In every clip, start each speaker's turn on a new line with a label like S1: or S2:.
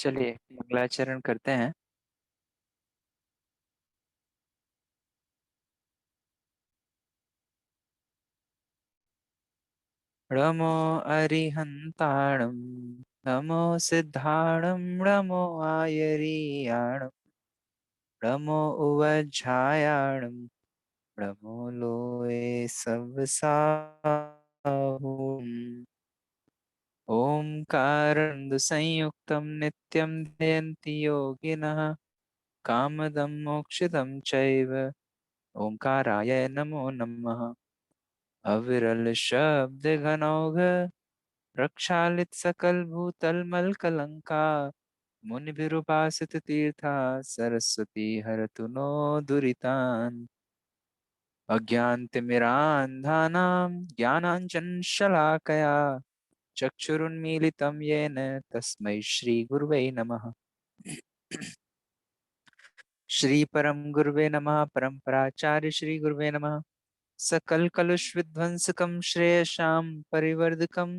S1: चलिए मंगलाचरण करते हैं। नमो अरिहंताणं, नमो सिद्धाणं, नमो आयरियाणं, नमो उवज्झायाणं, नमो लोये सवसाहुम्। ओंकारं संयुक्तं नित्यं ध्यन्ति योगिनः, कामदं मोक्षदं चैव ओंकाराय नमो नमः। अविरल शब्द घनौघ, प्रक्षालित सकल भूतल मल कलंका, मुनि विरूपासित तीर्था, सरस्वती हरतु नो दुरितान्। अज्ञानतिमिरान्धानां ज्ञानाञ्जन शलाकया, चक्षुरुन्मीलितं येन तस्मै श्री गुरुवे नमः। श्री परम गुरुवे नमः। परम्पराचार्य श्री गुरुवे नमः। सकल कलुष विध्वंसकम श्रेयशां परिवर्धकम,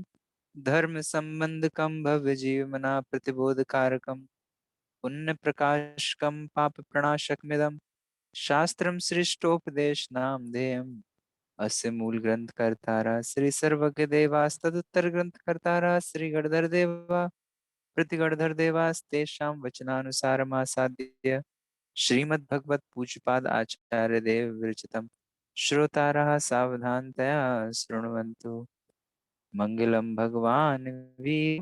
S1: धर्म संबंधकम भव्य जीवमना प्रतिबोधकारकम, पुण्य प्रकाशकम पाप प्रणाशकमिदं, शास्त्रम सृष्टोपदेश नामधेयम्। अस्य मूल ग्रंथ कर्तारा श्री सर्वज्ञ देवास्तदुत्तर ग्रंथ कर्तारा श्री गणधर देवा, प्रतिगणधर देवास्तेषां वचनानुसारमासाद्य श्रीमद्भगवत पूज्यपाद आचार्य देव विरचितम् श्रोतारः सावधानतया शृण्वन्तु। मंगलम भगवान वीर,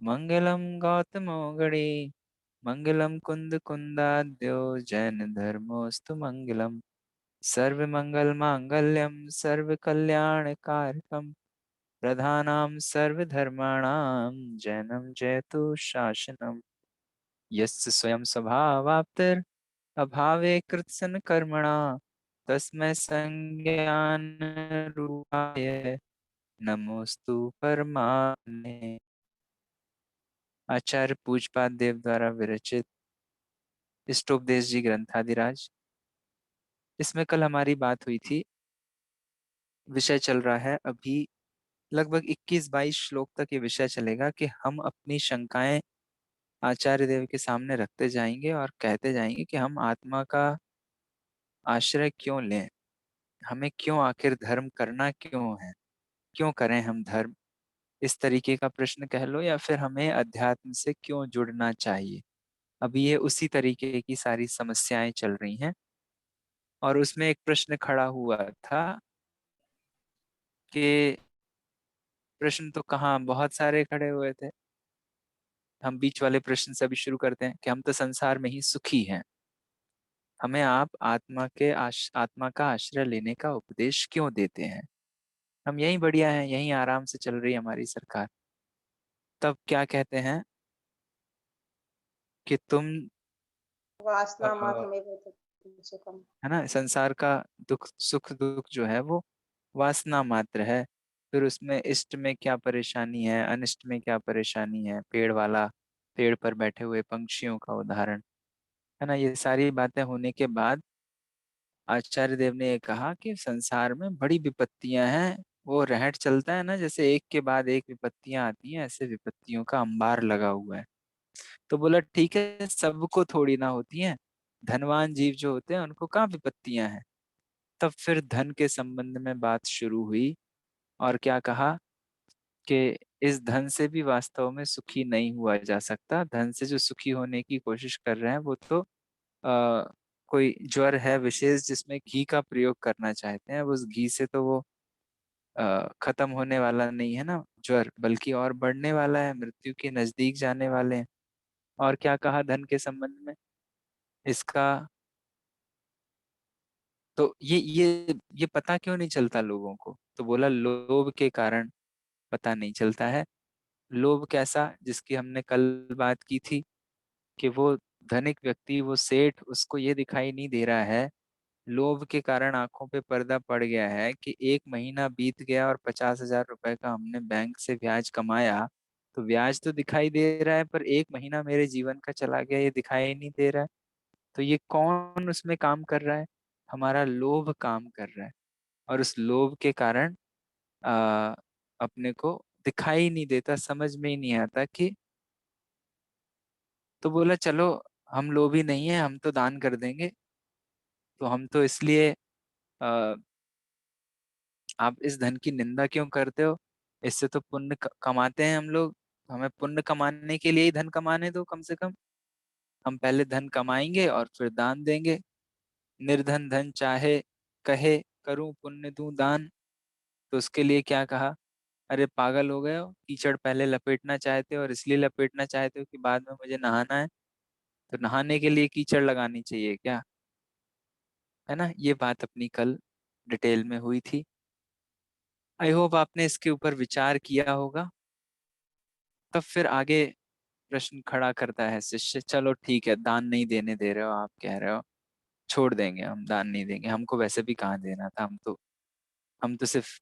S1: मंगलम गौतमो गणे, मंगलम कुंद कुंदाद्यो जैन धर्मोस्तु मंगलम। सर्व मंगल मांगल्यम सर्व कल्याण कारकम, प्रधानां सर्व धर्माणां जैनम जयतु शासनम। यस्य स्वयं स्वभावाप्तिर अभावे कृत्सन कर्मणा, तस्मै संज्ञान रूपाय नमोस्तु परमात्मने। आचार्य पूजपाद देव द्वारा विरचित इष्टोपदेश जी ग्रंथादिराज। इसमें कल हमारी बात हुई थी। विषय चल रहा है अभी लगभग 21-22 श्लोक तक ये विषय चलेगा कि हम अपनी शंकाएं आचार्य देव के सामने रखते जाएंगे और कहते जाएंगे कि हम आत्मा का आश्रय क्यों लें, हमें क्यों आखिर धर्म करना क्यों है, क्यों करें हम धर्म, इस तरीके का प्रश्न कह लो, या फिर हमें अध्यात्म से क्यों जुड़ना चाहिए। अभी ये उसी तरीके की सारी समस्याएं चल रही हैं। और उसमें एक प्रश्न खड़ा हुआ था कि प्रश्न तो कहाँ बहुत सारे खड़े हुए थे। हम बीच वाले प्रश्न से अभी शुरू करते हैं कि हम तो संसार में ही सुखी हैं, हमें आप आत्मा का आश्रय लेने का उपदेश क्यों देते हैं, हम यहीं बढ़िया हैं, यहीं आराम से चल रही है हमारी सरकार। तब क्या कहते हैं कि तुम
S2: वासना
S1: अ,
S2: मात्रमेव सुखम।
S1: है ना, संसार का दुख सुख दुख जो है वो वासना मात्र है। फिर उसमें इष्ट में क्या परेशानी है, अनिष्ट में क्या परेशानी है, पेड़ वाला, पेड़ पर बैठे हुए पंछियों का उदाहरण, है ना। ये सारी बातें होने के बाद आचार्य देव ने ये कहा कि संसार में बड़ी विपत्तियां हैं। वो रहट चलता है ना, जैसे एक के बाद एक विपत्तियां आती हैं, ऐसे विपत्तियों का अंबार लगा हुआ है। तो बोला ठीक है, सबको थोड़ी ना होती हैं, धनवान जीव जो होते हैं उनको कहाँ विपत्तियां हैं। तब फिर धन के संबंध में बात शुरू हुई और क्या कहा कि इस धन से भी वास्तव में सुखी नहीं हुआ जा सकता। धन से जो सुखी होने की कोशिश कर रहे हैं वो तो कोई ज्वर है विशेष जिसमें घी का प्रयोग करना चाहते हैं, उस घी से तो वो खत्म होने वाला नहीं है ना ज्वर, बल्कि और बढ़ने वाला है, मृत्यु के नजदीक जाने वाले हैं। और क्या कहा धन के संबंध में, इसका तो ये पता क्यों नहीं चलता लोगों को। तो बोला लोभ के कारण पता नहीं चलता है। लोभ कैसा, जिसकी हमने कल बात की थी कि वो धनिक व्यक्ति, वो सेठ, उसको ये दिखाई नहीं दे रहा है, लोभ के कारण आंखों पे पर्दा पड़ गया है कि एक महीना बीत गया और 50,000 रुपए का हमने बैंक से ब्याज कमाया। तो ब्याज तो दिखाई दे रहा है पर एक महीना मेरे जीवन का चला गया, ये दिखाई नहीं दे रहा है। तो ये कौन उसमें काम कर रहा है, हमारा लोभ काम कर रहा है। और उस लोभ के कारण आ, अपने को दिखाई नहीं देता, समझ में ही नहीं आता कि तो बोला चलो हम लोभी नहीं है, हम तो दान कर देंगे। तो हम तो इसलिए अ, आप इस धन की निंदा क्यों करते हो? इससे तो पुण्य कमाते हैं हम लोग, हमें पुण्य कमाने के लिए ही धन कमाने दो कम से कम। हम पहले धन कमाएंगे और फिर दान देंगे। निर्धन धन चाहे कहे, करूं पुण्य दूं दान। तो उसके लिए क्या कहा? अरे पागल हो गए हो, कीचड़ पहले लपेटना चाहते हो और इसलिए लपेटना चाहते हो कि बाद में मुझे नहाना है। तो नहाने के लिए कीचड़ लगानी चाहिए क्या? है ना, ये बात अपनी कल डिटेल में हुई थी। आई होप आपने इसके ऊपर विचार किया होगा। तब फिर आगे प्रश्न खड़ा करता है शिष्य, चलो ठीक है, दान नहीं देने दे रहे हो, आप कह रहे हो छोड़ देंगे, हम दान नहीं देंगे, हमको वैसे भी कहाँ देना था, हम तो सिर्फ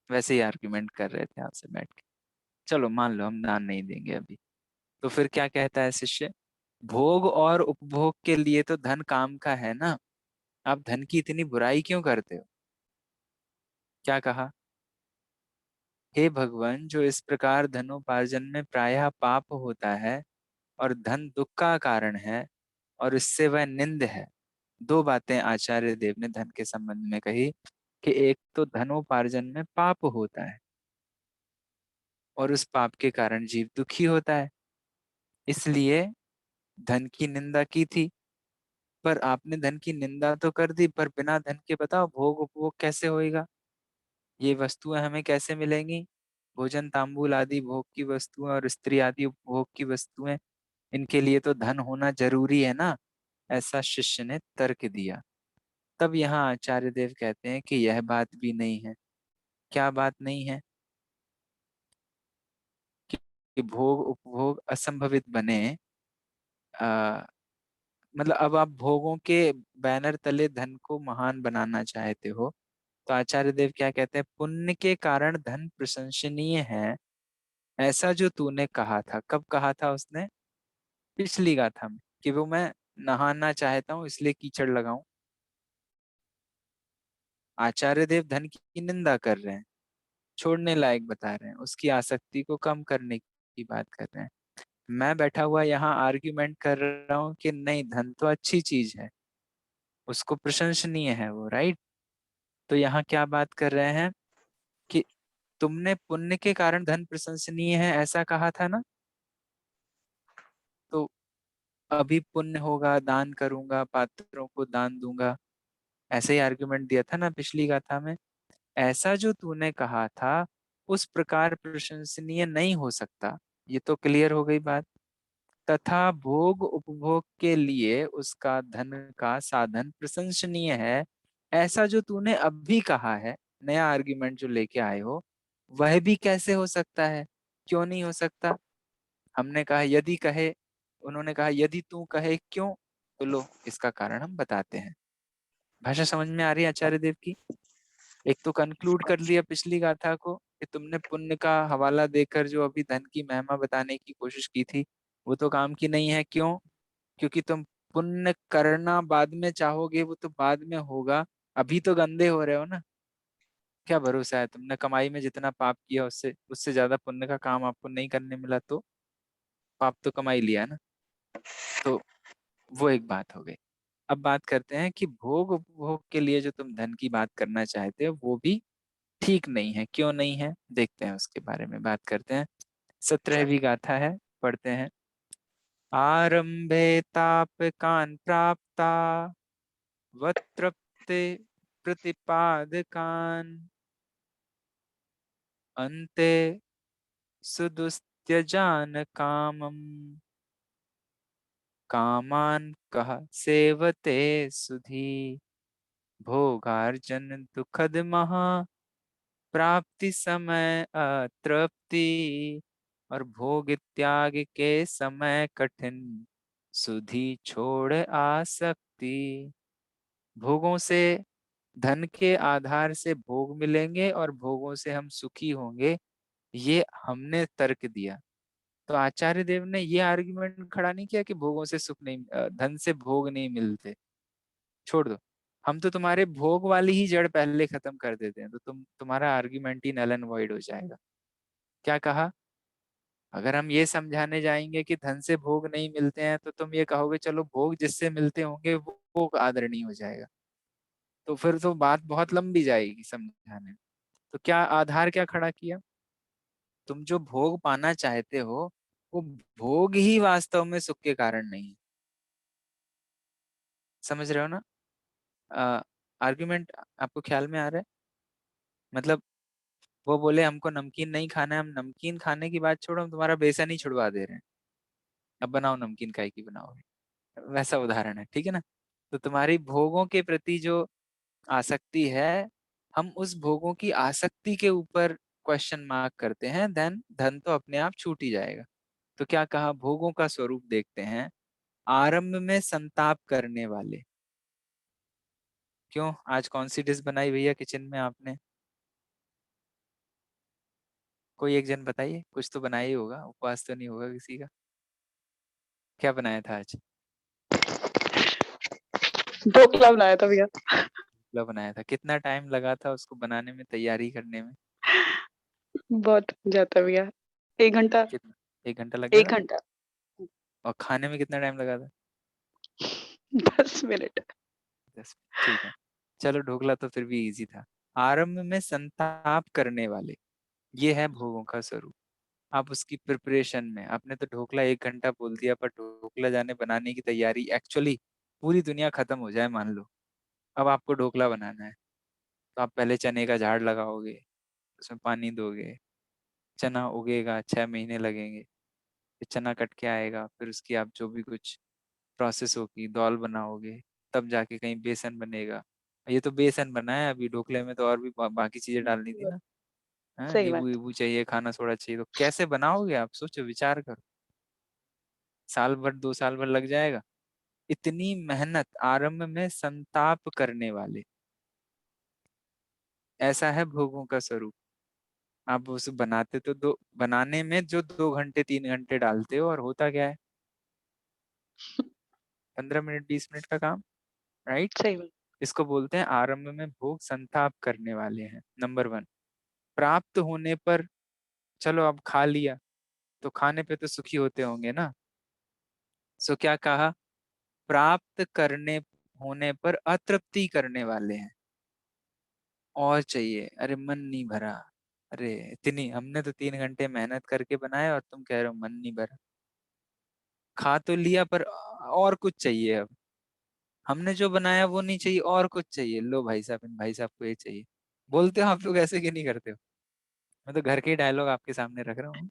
S1: वैसे ही आर्ग्यूमेंट कर रहे थे आपसे बैठ के। चलो मान लो हम दान नहीं देंगे अभी। तो फिर क्या कहता है शिष्य? भोग और उपभोग के लिए तो धन काम का है ना, आप धन की इतनी बुराई क्यों करते हो? क्या कहा? हे भगवान, जो इस प्रकार धनोपार्जन में प्रायः पाप होता है और धन दुख का कारण है और इससे वह निंद है। दो बातें आचार्य देव ने धन के संबंध में कही कि एक तो धनोपार्जन में पाप होता है और उस पाप के कारण जीव दुखी होता है, इसलिए धन की निंदा की थी। पर आपने धन की निंदा तो कर दी, पर बिना धन के बताओ भोग उपभोग कैसे होएगा? ये वस्तुएं हमें कैसे मिलेंगी? भोजन तांबूल आदि भोग की वस्तुएं और स्त्री आदि उपभोग की वस्तुएं, इनके लिए तो धन होना जरूरी है ना। ऐसा शिष्य ने तर्क दिया। तब यहाँ आचार्य देव कहते हैं कि यह बात भी नहीं है। क्या बात नहीं है? कि भोग उपभोग असंभवित बने। आ, मतलब अब आप भोगों के बैनर तले धन को महान बनाना चाहते हो। तो आचार्य देव क्या कहते हैं? पुण्य के कारण धन प्रशंसनीय है, ऐसा जो तूने कहा था। कब कहा था उसने? पिछली गाथा में, कि वो मैं नहाना चाहता हूँ इसलिए कीचड़ लगाऊं। आचार्य देव धन की निंदा कर रहे हैं, छोड़ने लायक बता रहे हैं, उसकी आसक्ति को कम करने की बात कर रहे हैं। मैं बैठा हुआ यहाँ आर्ग्यूमेंट कर रहा हूँ कि नहीं, धन तो अच्छी चीज है, उसको प्रशंसनीय है वो, राइट। तो यहाँ क्या बात कर रहे हैं कि तुमने पुण्य के कारण धन प्रशंसनीय है ऐसा कहा था ना। तो अभी पुण्य होगा, दान करूंगा, पात्रों को दान दूंगा, ऐसे ही आर्गुमेंट दिया था ना पिछली गाथा में। ऐसा जो तूने कहा था उस प्रकार प्रशंसनीय नहीं हो सकता, ये तो क्लियर हो गई बात। तथा भोग उपभोग के लिए उसका धन का साधन प्रशंसनीय है, ऐसा जो तूने अभी कहा है, नया आर्गुमेंट जो लेके आए हो, वह भी कैसे हो सकता है? क्यों नहीं हो सकता? हमने कहा यदि कहे, उन्होंने कहा यदि तू कहे क्यों। तो लो इसका कारण हम बताते हैं। भाषा समझ में आ रही है आचार्य देव की? एक तो कंक्लूड कर लिया पिछली गाथा को कि तुमने पुण्य का हवाला देकर जो अभी धन की महिमा बताने की कोशिश की थी, वो तो काम की नहीं है। क्यों? क्योंकि तुम पुण्य करना बाद में चाहोगे, वो तो बाद में होगा, अभी तो गंदे हो रहे हो ना। क्या भरोसा है, तुमने कमाई में जितना पाप किया उससे उससे ज्यादा पुण्य का काम आपको नहीं करने मिला, तो पाप तो कमा ही लिया ना। तो वो एक बात हो गई। अब बात करते हैं कि भोग उपभोग के लिए जो तुम धन की बात करना चाहते हो वो भी ठीक नहीं है। क्यों नहीं है, देखते हैं, उसके बारे में बात करते हैं। 17वीं गाथा है, पढ़ते हैं। आरंभे तापकान प्राप्ता वतृप्ते प्रतिपादकान अन्ते सुदुस्त्यजान कामम कामान कह सेवते सुधी भोगार्जन दुखद महा प्राप्ति समय अतृप्ति और भोग त्याग के समय कठिन सुधि छोड़ आसक्ति। भोगों से, धन के आधार से भोग मिलेंगे और भोगों से हम सुखी होंगे, ये हमने तर्क दिया। तो आचार्य देव ने ये आर्गुमेंट खड़ा नहीं किया कि भोगों से सुख नहीं, धन से भोग नहीं मिलते, छोड़ दो, हम तो तुम्हारे भोग वाली ही जड़ पहले खत्म कर देते हैं, तो तुम्हारा आर्ग्यूमेंट ही नल एंड वॉइड हो जाएगा। क्या कहा? अगर हम ये समझाने जाएंगे कि धन से भोग नहीं मिलते हैं, तो तुम ये कहोगे चलो भोग जिससे मिलते होंगे वो आदरणीय हो जाएगा। तो फिर तो बात बहुत लंबी जाएगी समझाने में। तो क्या आधार क्या खड़ा किया? तुम जो भोग पाना चाहते हो वो भोग ही वास्तव में सुख के कारण नहीं है। समझ रहे हो ना? आर्ग्यूमेंट आपको ख्याल में आ रहा है? मतलब वो बोले हमको नमकीन नहीं खाना है, हम नमकीन खाने की बात छोड़ो, हम तुम्हारा बेसन ही छुड़वा दे रहे हैं, अब बनाओ नमकीन काय की बनाओगे। वैसा उदाहरण है, ठीक है ना? तो तुम्हारी भोगों के प्रति जो आसक्ति है, हम उस भोगों की आसक्ति के ऊपर क्वेश्चन मार्क करते हैं, देन धन तो अपने आप छूट ही जाएगा। तो क्या कहा, भोगों का स्वरूप देखते हैं, आरंभ में संताप करने वाले। क्यों, आज कौन सी डिश बनाई भैया किचन में आपने? कोई एक जन बताइए, कुछ तो बनाया ही होगा, उपवास तो नहीं होगा किसी का। क्या बनाया था आज?
S2: ढोकला बनाया था भैया।
S1: ढोकला बनाया था। कितना टाइम लगा था उसको बनाने में, तैयारी करने में?
S2: बहुत जाता भैया। 1 घंटा।
S1: कितना? 1 घंटा लग गया
S2: 1
S1: था।
S2: घंटा।
S1: और खाने में कितना टाइम लगा था?
S2: 10 मिनट।
S1: 10। ठीक है, चलो ढोकला तो फिर भी इजी था। आरंभ में संताप करने वाले, ये है भोगों का स्वरूप। आप उसकी प्रिपरेशन में, आपने तो ढोकला 1 घंटा बोल दिया, पर ढोकला जाने बनाने की तैयारी, एक्चुअली पूरी दुनिया खत्म हो जाए मान लो, अब आपको ढोकला बनाना है, तो आप पहले चने का झाड़ लगाओगे, उसमें पानी दोगे, चना उगेगा, 6 महीने लगेंगे, फिर चना कट के आएगा, फिर उसकी आप जो भी कुछ प्रोसेस होगी, दाल बनाओगे, तब जाके कहीं बेसन बनेगा। ये तो बेसन बना है, अभी ढोकले में तो और भी बाकी चीजें डालनी थी ना। हाँ,
S2: सही
S1: नींबू
S2: बात।
S1: वीबू चाहिए, खाना सोडा चाहिए, तो कैसे बनाओगे आप, सोचो विचार करो। साल भर, 2 साल भर लग जाएगा। इतनी मेहनत, आरंभ में संताप करने वाले, ऐसा है भोगों का स्वरूप। आप उसे बनाते तो दो, बनाने में जो 2 घंटे 3 घंटे डालते हो, और होता क्या है, 15 मिनट 20 मिनट का काम, राइट?
S2: सही बात।
S1: इसको बोलते हैं आरंभ में भोग संताप करने वाले हैं। नंबर 1। प्राप्त होने पर, चलो अब खा लिया, तो खाने पे तो सुखी होते होंगे ना। सो क्या कहा, प्राप्त करने होने पर अतृप्ति करने वाले हैं। और चाहिए, अरे मन नहीं भरा, अरे इतनी हमने तो 3 घंटे मेहनत करके बनाया और तुम कह रहे हो मन नहीं भरा। खा तो लिया पर और कुछ चाहिए अब, हमने जो बनाया वो नहीं चाहिए, और कुछ चाहिए, लो भाई साहब, इन भाई साहब को ये चाहिए। बोलते हो आप लोग ऐसे, कि नहीं करते हो? मैं तो घर के ही डायलॉग आपके सामने रख रहा हूँ।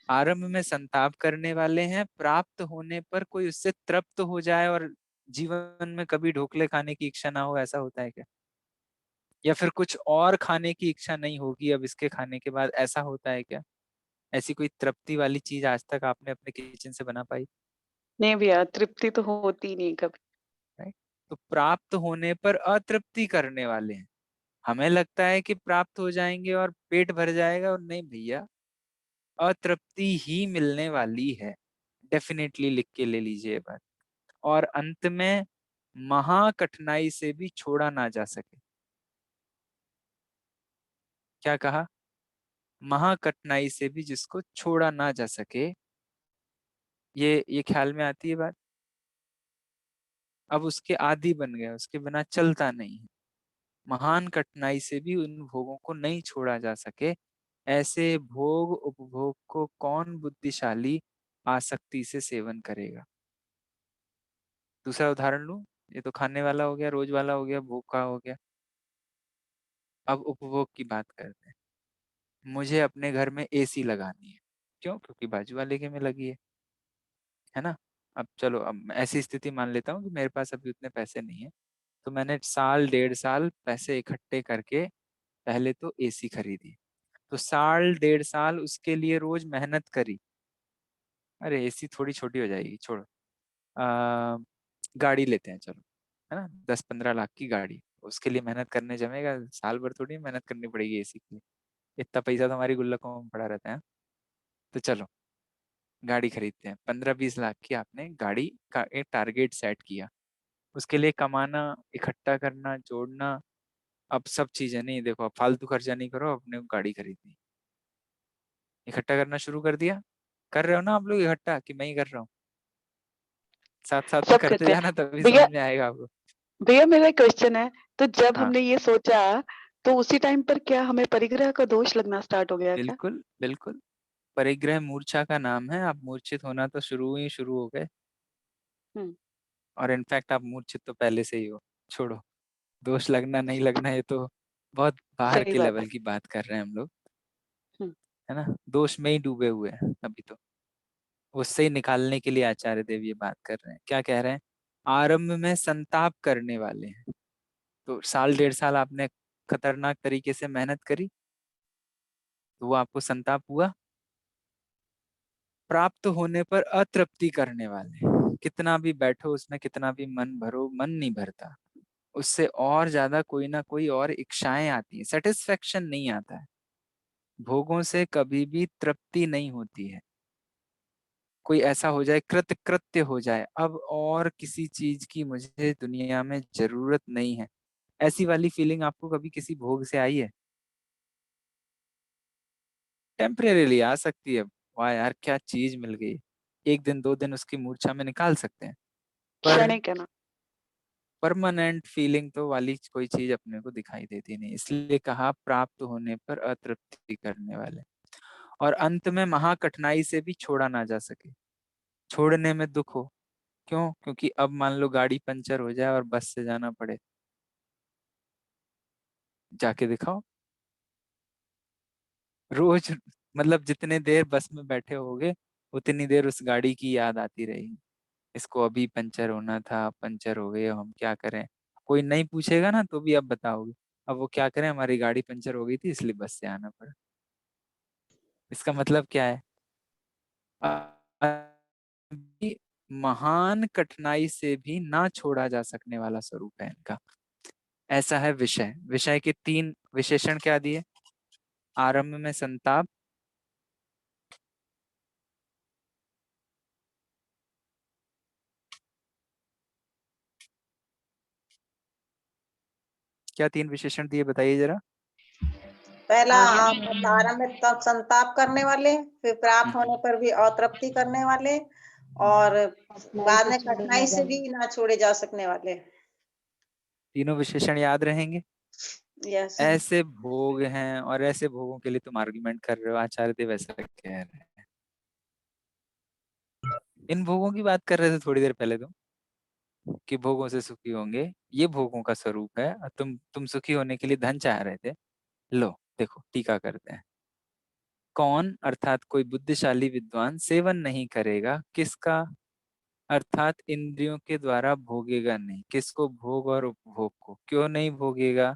S1: आरंभ में संताप करने वाले हैं, प्राप्त होने पर कोई उससे तृप्त हो जाए और जीवन में कभी ढोकले खाने की इच्छा ना हो, ऐसा होता है क्या? या फिर कुछ और खाने की इच्छा नहीं होगी अब इसके खाने के बाद, ऐसा होता है क्या? ऐसी कोई तृप्ति वाली चीज आज तक आपने अपने किचन से बना पाई?
S2: नहीं भैया, तृप्ति तो होती नहीं कभी।
S1: राइट? तो प्राप्त होने पर अतृप्ति करने वाले हैं। हमें लगता है कि प्राप्त हो जाएंगे और पेट भर जाएगा, और नहीं भैया, अतृप्ति ही मिलने वाली है। डेफिनेटली लिख के ले लीजिए ये बात। और अंत में महा कठिनाई से भी छोड़ा ना जा सके। क्या कहा, महा कठिनाई से भी जिसको छोड़ा ना जा सके, ये ख्याल में आती है बात? अब उसके आदी बन गया, उसके बिना चलता नहीं है। महान कठिनाई से भी उन भोगों को नहीं छोड़ा जा सके, ऐसे भोग उपभोग को कौन बुद्धिशाली आसक्ति से सेवन करेगा। दूसरा उदाहरण लूं, ये तो खाने वाला हो गया, रोज वाला हो गया, भोग का हो गया। अब उपभोग की बात करते हैं। मुझे अपने घर में एसी लगानी है। क्यों? क्योंकि बाजू वाले के में लगी है ना? अब चलो, अब ऐसी स्थिति मान लेता हूँ कि मेरे पास अभी उतने पैसे नहीं है, तो मैंने साल 1.5 साल पैसे इकट्ठे करके पहले तो एसी खरीदी। तो साल 1.5 साल उसके लिए रोज मेहनत करी। अरे एसी थोड़ी छोटी हो जाएगी, छोड़ो। आ, गाड़ी लेते हैं चलो, है ना, 10-15 लाख की गाड़ी, उसके लिए मेहनत करने जमेगा? साल भर थोड़ी मेहनत करनी पड़ेगी एसी के लिए, इतना पैसा तो हमारी गुल्लकों में पड़ा रहता है। तो चलो गाड़ी खरीदते हैं, 15-20 लाख की आपने गाड़ी का एक टारगेट सेट किया। उसके लिए कमाना, इकट्ठा करना, जोड़ना, अब सब चीजें नहीं, देखो अब फालतू खर्चा नहीं करो, अपने को गाड़ी खरीदनी, इकट्ठा करना शुरू कर दिया। कर रहे हो ना आप लोग इकट्ठा कि मैं ही कर रहा हूँ? साथ-साथ में
S2: सब
S1: करते
S2: करते
S1: जाना
S2: हैं।
S1: तभी
S2: भैया
S1: समझ में आएगा आपको।
S2: भैया मेरा एक क्वेश्चन है, तो जब
S1: हाँ,
S2: हमने ये सोचा, तो उसी टाइम पर क्या हमें परिग्रह का दोष लगना स्टार्ट हो गया क्या?
S1: बिल्कुल, बिल्कुल। परिग्रह मूर्छा का नाम है, आप मूर्छित होना तो शुरू हो गए
S2: हुँ,
S1: और इनफैक्ट आप मूर्छित तो पहले से ही हो। छोड़ो, दोष लगना नहीं लगना ये तो बहुत बाहर
S2: सही
S1: के
S2: बात है।
S1: लेवल की बात कर रहे हैं हम लोग,
S2: हुँ,
S1: है ना? दोष में ही डूबे हुए हैं अभी तो। उससे ही निकालने के लिए आचार्य देव ये बात कर रहे हैं। क्या कह रहे हैं? आरंभ में संताप करने वाले हैं। तो साल डेढ़ साल आपने खतरनाक तरीके से मेहनत करी, तो वो आपको संताप हुआ। प्राप्त होने पर अतृप्ति करने वाले, कितना भी बैठो उसमें, कितना भी मन भरो, मन नहीं भरता। उससे और ज्यादा कोई ना कोई और इच्छाएं आती है, सेटिस्फेक्शन नहीं आता है। भोगों से कभी भी तृप्ति नहीं होती है। कोई ऐसा हो जाए, कृत कृत्य हो जाए, अब और किसी चीज की मुझे दुनिया में जरूरत नहीं है, ऐसी वाली फीलिंग आपको कभी किसी भोग से आई है? टेम्परेरीली आ सकती है, वाह यार क्या चीज मिल गई, एक दिन दो दिन उसकी मूर्छा में निकाल सकते हैं, पर
S2: क्षणिक है ना।
S1: परमानेंट फीलिंग तो वाली कोई चीज अपने को दिखाई देती नहीं। इसलिए कहा प्राप्त होने पर अतृप्ति करने वाले, और अंत में महाकठिनाई से भी छोड़ा ना जा सके। छोड़ने में दुख हो, क्यों? क्योंकि अब मान लो गाड़ी पंचर हो जाए और बस से जाना पड़े, जाके दिखाओ। रोज मतलब जितने देर बस में बैठे होगे उतनी देर उस गाड़ी की याद आती रहेगी। इसको अभी पंचर होना था, पंचर हो गई, अब हम क्या करें? कोई नहीं पूछेगा ना तो भी अब बताओगे, अब वो क्या करें, हमारी गाड़ी पंचर हो गई थी इसलिए बस से आना पड़ा। इसका मतलब क्या है? अभी महान कठिनाई से भी ना छोड़ा जा सकने वाला स्वरूप है इनका। ऐसा है विषय। विषय के तीन विशेषण क्या दिए? आरंभ में संताप, क्या तीन विशेषण दिए बताइए जरा।
S3: पहला
S2: आगे
S3: आप आरंभ में तब संताप करने वाले, फिर प्राप्त होने
S1: हम्म,
S3: पर भी अतृप्ति करने वाले, और बाद में कठिनाई से भी ना छोड़े जा सकने वाले।
S1: तीनों विशेषण याद रहेंगे।
S3: यस।
S1: ऐसे भोग हैं और ऐसे भोगों के लिए तुम आर्गुमेंट कर रहे हो, आचार्य देव ऐसा कह रहे हैं। इन भोगों की बात कर रहे थे थोड़ी देर पहले तुम, कि भोगों से सुखी होंगे, ये भोगों का स्वरूप है, और तुम सुखी होने के लिए धन चाह रहे थे। लो देखो टीका करते हैं। कौन अर्थात कोई बुद्धिशाली विद्वान सेवन नहीं करेगा किसका? अर्थात इंद्रियों के द्वारा भोगेगा नहीं। किसको? भोग और उपभोग को। क्यों नहीं भोगेगा?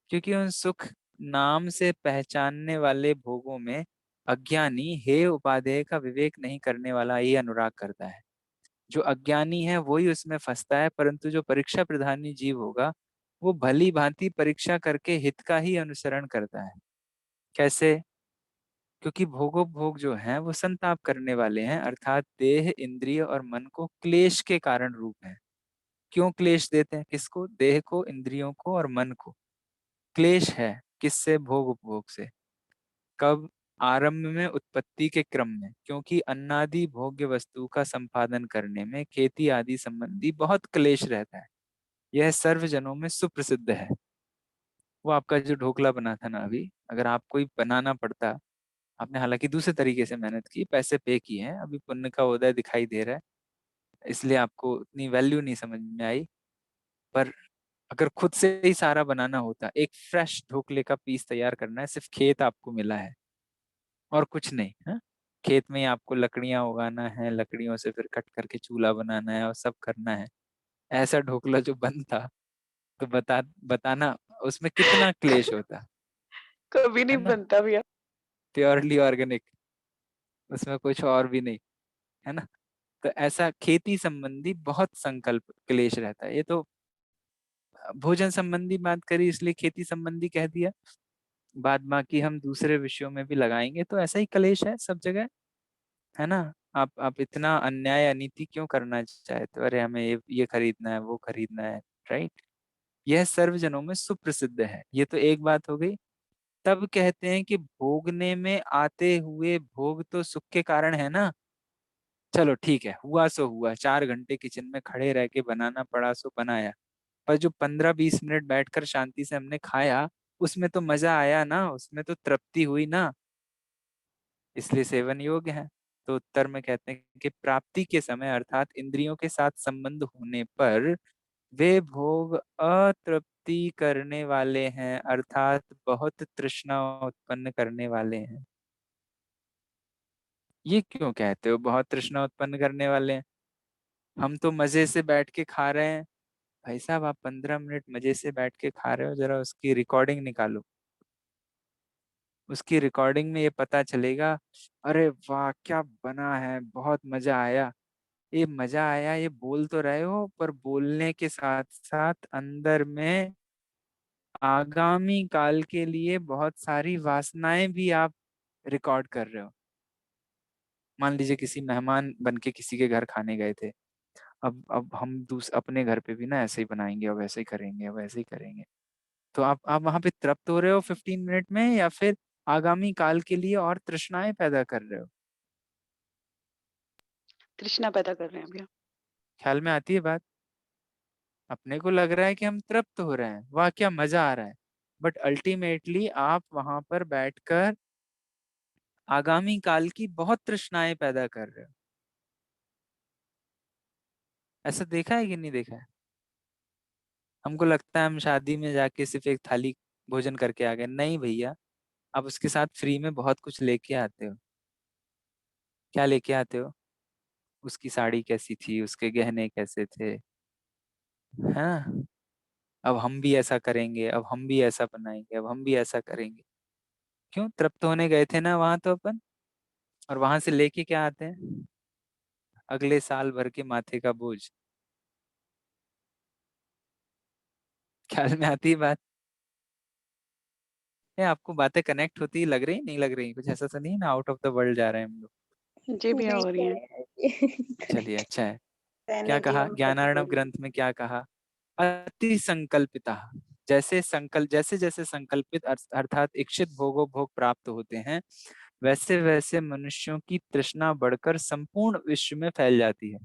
S1: क्योंकि उन सुख नाम से पहचानने वाले भोगों में अज्ञानी हे उपादेय का विवेक नहीं करने वाला ही अनुराग करता है। जो अज्ञानी है वही उसमें फंसता है, परंतु जो परीक्षा प्रधानी जीव होगा वो भली भांति परीक्षा करके हित का ही अनुसरण करता है। कैसे? क्योंकि भोगोपभोग जो है वो संताप करने वाले हैं, अर्थात देह इंद्रिय और मन को क्लेश के कारण रूप है। क्यों क्लेश देते हैं? किसको? देह को, इंद्रियों को और मन को। क्लेश है किससे? भोग उपभोग से। कब? आरंभ में, उत्पत्ति के क्रम में, क्योंकि अन्नादि भोग्य वस्तु का संपादन करने में खेती आदि संबंधी बहुत क्लेश रहता है। यह सर्वजनों में सुप्रसिद्ध है। वो आपका जो ढोकला बना था ना अभी, अगर आपको ही बनाना पड़ता, आपने हालांकि दूसरे तरीके से मेहनत की, पैसे पे किए हैं, अभी पुण्य का उदय दिखाई दे रहा है, इसलिए आपको उतनी वैल्यू नहीं समझ में आई। पर अगर खुद से ही सारा बनाना होता, एक फ्रेश ढोकले का पीस तैयार करना है, सिर्फ खेत आपको मिला है और कुछ नहीं है। खेत में ही आपको लकड़ियां उगाना है, लकड़ियों से फिर कट करके चूल्हा बनाना है और सब करना है। ऐसा ढोकला जो बनता, तो बताना उसमें कितना क्लेश होता,
S2: कभी नहीं
S1: है ना?
S2: बनता भैया।
S1: प्योरली ऑर्गेनिक, उसमें कुछ और भी नहीं, है ना? तो ऐसा खेती संबंधी बहुत संकल्प क्लेश रहता है। ये तो भोजन संबंधी बात करी इसलिए खेती संबंधी कह दिया, बाद बाकी हम दूसरे विषयों में भी लगाएंगे तो ऐसा ही क्लेश है सब जगह, है ना? आप इतना अन्याय अनीति क्यों करना चाहते हो? अरे हमें ये खरीदना है, वो खरीदना है, राइट? यह सर्वजनों में सुप्रसिद्ध है। ये तो एक बात हो गई। तब कहते हैं कि भोगने में आते हुए भोग तो सुख के कारण है ना। चलो ठीक है, हुआ सो हुआ, 4 घंटे किचन में खड़े रह के बनाना पड़ा सो बनाया, पर जो 15-20 मिनट बैठकर शांति से हमने खाया, उसमें तो मजा आया ना, उसमें तो तृप्ति हुई ना, इसलिए सेवन योग्य है। तो उत्तर में कहते हैं कि प्राप्ति के समय अर्थात इंद्रियों के साथ संबंध होने पर वे भोग अतृप्ति करने वाले हैं, अर्थात बहुत तृष्णा उत्पन्न करने वाले हैं। ये क्यों कहते हो बहुत तृष्णा उत्पन्न करने वाले हैं? हम तो मजे से बैठ के खा रहे हैं। भाई साहब, आप 15 मिनट मजे से बैठ के खा रहे हो, जरा उसकी रिकॉर्डिंग निकालो। उसकी रिकॉर्डिंग में ये पता चलेगा, अरे वाह क्या बना है, बहुत मजा आया। ये मजा आया ये बोल तो रहे हो, पर बोलने के साथ साथ अंदर में आगामी काल के लिए बहुत सारी वासनाएं भी आप रिकॉर्ड कर रहे हो। मान लीजिए किसी मेहमान बन के किसी के घर खाने गए थे, अब हम अपने घर पे भी ना ऐसे ही बनाएंगे और वैसे ही करेंगे और वैसे ही करेंगे। तो आप वहां पे तृप्त हो रहे हो 15 मिनट में, या फिर आगामी काल के लिए और तृष्णाएं पैदा कर रहे हो?
S2: तृष्णा पैदा कर रहे हैं भैया।
S1: ख्याल में आती है बात? अपने को लग रहा है कि हम तृप्त हो रहे हैं, वाह क्या मजा आ रहा है, बट अल्टीमेटली आप वहां पर बैठकर आगामी काल की बहुत तृष्णाएं पैदा कर रहे हो। ऐसा देखा है कि नहीं देखा है? हमको लगता है हम शादी में जाके सिर्फ एक थाली भोजन करके आ गए, नहीं भैया, आप उसके साथ फ्री में बहुत कुछ लेके आते हो। क्या लेके आते हो? उसकी साड़ी कैसी थी, उसके गहने कैसे थे, हाँ, अब हम भी ऐसा करेंगे, अब हम भी ऐसा बनाएंगे, अब हम भी ऐसा करेंगे। क्यों? तृप्त होने गए थे ना वहां तो अपन, और वहां से लेके क्या आते हैं? अगले साल भर के माथे का बोझ। ख्याल में आती है बात? है आपको बातें कनेक्ट होती लग रही, नहीं लग रही? कुछ ऐसा तो नहीं है ना आउट ऑफ द वर्ल्ड जा रहे हैं हम लोग?
S2: जी भैया,
S3: नहीं
S2: हो रही
S3: कह
S2: हैं।
S3: रहे हैं ये।
S1: चलिए अच्छा है। क्या
S3: दैनिक
S1: कहा
S3: जीवन में कभी
S1: ज्ञानार्णव
S3: कभी।
S1: ग्रंथ में? क्या कहा? अति संकल्पिता, जैसे जैसे संकल्पित अर्थात इच्छित भोगो भोग प्राप्त होते हैं, वैसे वैसे मनुष्यों की तृष्णा बढ़कर संपूर्ण विश्व में फैल जाती है।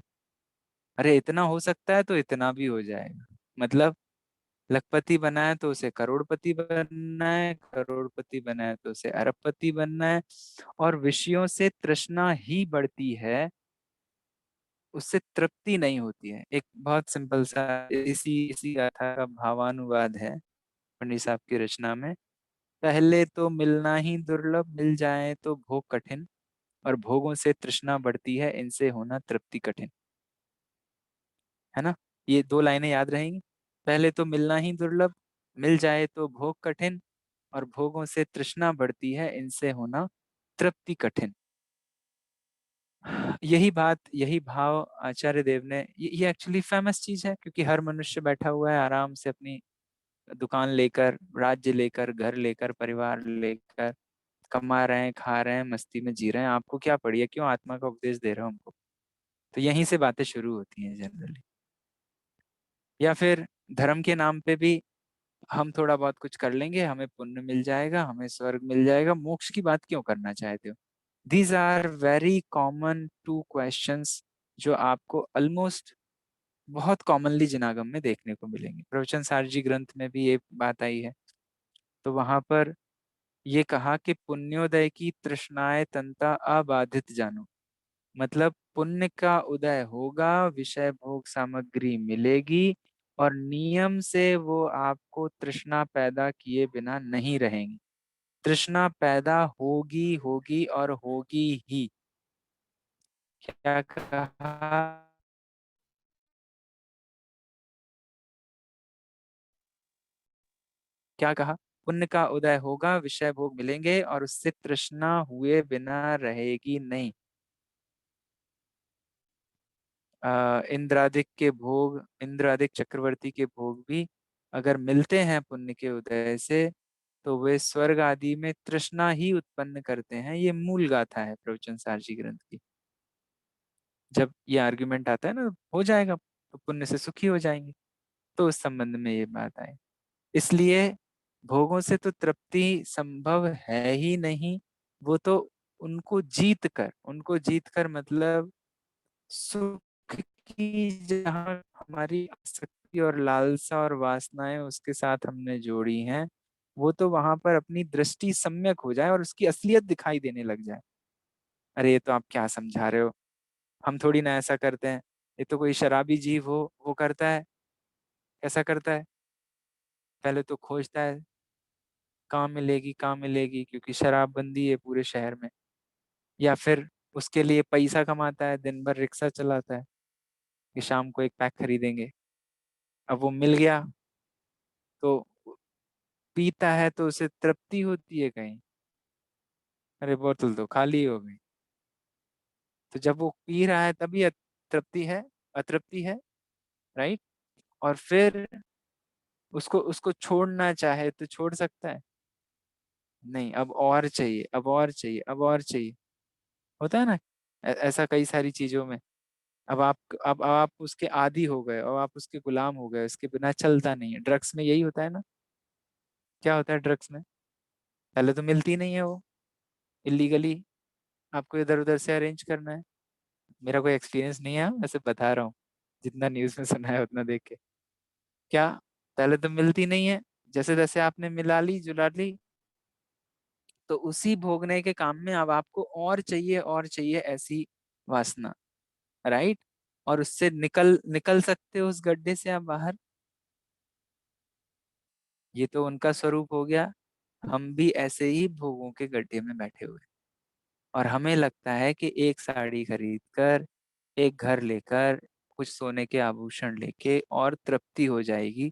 S1: अरे इतना हो सकता है तो इतना भी हो जाएगा, मतलब लखपति बना है तो उसे करोड़पति बनना है, करोड़पति बना है तो उसे अरबपति बनना है, और विषयों से तृष्णा ही बढ़ती है, उससे तृप्ति नहीं होती है। एक बहुत सिंपल सा इसी इसी गाथा का भावानुवाद है पंडित साहब की रचना में। पहले तो मिलना ही दुर्लभ, मिल जाए तो भोग कठिन, और भोगों से तृष्णा बढ़ती है, इनसे होना तृप्ति कठिन। है ना? ये 2 लाइनें याद रहेंगी। पहले तो मिलना ही दुर्लभ, मिल जाए तो भोग कठिन, और भोगों से तृष्णा बढ़ती है, इनसे होना तृप्ति कठिन। यही बात, यही भाव आचार्य देव ने, ये एक्चुअली फेमस चीज है, क्योंकि हर मनुष्य बैठा हुआ है आराम से अपनी दुकान लेकर, राज्य लेकर, घर लेकर, परिवार लेकर, कमा रहे हैं, खा रहे हैं, मस्ती में जी रहे हैं। आपको क्या पड़ी है? क्यों आत्मा का उपदेश दे रहा हूँ हमको? तो यहीं से बातें शुरू होती हैं जनरली। या फिर धर्म के नाम पे भी हम थोड़ा बहुत कुछ कर लेंगे, हमें पुण्य मिल जाएगा, हमें स्वर्ग मिल जाएगा, मोक्ष की बात क्यों करना चाहते हो? These are very common two questions, जो आपको ऑलमोस्ट बहुत कॉमनली जिनागम में देखने को मिलेंगे। प्रवचन सार जी ग्रंथ में भी ये बात आई है। तो वहां पर ये कहा कि पुण्योदय की तृष्णाएं तंता अबाधित जानो, मतलब पुण्य का उदय होगा, विषय भोग सामग्री मिलेगी, और नियम से वो आपको तृष्णा पैदा किए बिना नहीं रहेंगी। तृष्णा पैदा होगी होगी और होगी ही। क्या कहा? क्या कहा? पुण्य का उदय होगा, विषय भोग मिलेंगे, और उससे तृष्णा हुए बिना रहेगी नहीं। इंद्रादिक के भोग, इंद्रादिक चक्रवर्ती के भोग भी अगर मिलते हैं पुण्य के उदय से, तो वे स्वर्ग आदि में तृष्णा ही उत्पन्न करते हैं। ये मूल गाथा है प्रवचन सारजी ग्रंथ की। जब ये आर्गुमेंट आता है ना, हो जाएगा तो पुण्य से सुखी हो जाएंगे, तो उस संबंध में ये बात आई। इसलिए भोगों से तो तृप्ति संभव है ही नहीं। वो तो उनको जीत कर मतलब सुख की जहाँ हमारी आसक्ति और लालसा और वासनाएं उसके साथ हमने जोड़ी हैं, वो तो वहां पर अपनी दृष्टि सम्यक हो जाए और उसकी असलियत दिखाई देने लग जाए। अरे ये तो आप क्या समझा रहे हो, हम थोड़ी ना ऐसा करते हैं, ये तो कोई शराबी जीव हो वो करता है। कैसा करता है? पहले तो खोजता है कहाँ मिलेगी, क्योंकि शराबबंदी है पूरे शहर में। या फिर उसके लिए पैसा कमाता है, दिन भर रिक्शा चलाता है कि शाम को एक पैक खरीदेंगे। अब वो मिल गया तो पीता है तो उसे तृप्ति होती है कहीं, अरे बोतल तो खाली हो गई। तो जब वो पी रहा है तभी तृप्ति है, अतृप्ति है, राइट। और फिर उसको उसको छोड़ना चाहे तो छोड़ सकता है? नहीं, अब और चाहिए, अब और चाहिए, अब और चाहिए। होता है ना ऐसा कई सारी चीजों में। अब आप उसके आदी हो गए और आप उसके गुलाम हो गए, उसके बिना चलता नहीं है। ड्रग्स में यही होता है ना। क्या होता है ड्रग्स में? पहले तो मिलती नहीं है वो, इलीगली आपको इधर उधर से अरेंज करना है। मेरा कोई एक्सपीरियंस नहीं है, वैसे बता रहा हूँ, जितना न्यूज में सुना है उतना देख के। क्या? पहले तो मिलती नहीं है, जैसे तैसे आपने मिला ली जुला ली, तो उसी भोगने के काम में अब आपको और चाहिए ऐसी वासना, राइट। और उससे निकल निकल सकते हो उस गड्ढे से आप बाहर? ये तो उनका स्वरूप हो गया। हम भी ऐसे ही भोगों के गड्ढे में बैठे हुए हैं। और हमें लगता है कि एक साड़ी खरीद कर, एक घर लेकर, कुछ सोने के आभूषण लेके और तृप्ति हो जाएगी।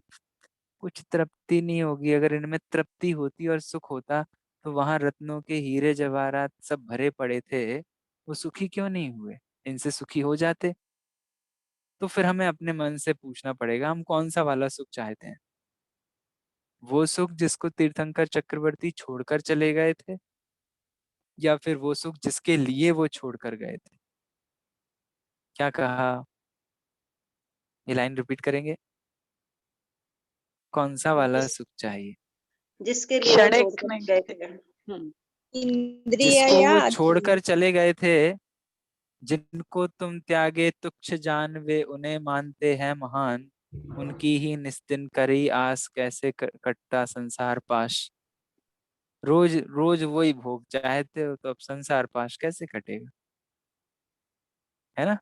S1: कुछ तृप्ति नहीं होगी। अगर इनमें तृप्ति होती और सुख होता तो वहां रत्नों के हीरे जवाहरात सब भरे पड़े थे, वो सुखी क्यों नहीं हुए? इनसे सुखी हो जाते। तो फिर हमें अपने मन से पूछना पड़ेगा हम कौन सा वाला सुख चाहते हैं। वो सुख जिसको तीर्थंकर चक्रवर्ती छोड़कर चले गए थे, या फिर वो सुख जिसके लिए वो छोड़कर गए थे? क्या कहा? ये लाइन रिपीट करेंगे? कौन सा वाला
S3: जिस
S1: सुख चाहिए?
S3: जिसके लिए वो
S2: क्षणिक
S3: छोड़कर
S2: में गए थे। हुँ।
S3: इंद्रिय
S1: जिसको
S3: या
S1: वो छोड़कर चले गए थे, जिनको तुम त्यागे तुच्छ जान वे उन्हें मानते हैं महान, उनकी ही निस्तिन करी आस कैसे कटता संसार पाश। रोज रोज वही भोग चाहते हो तो अब संसार पाश कैसे कटेगा? है ना।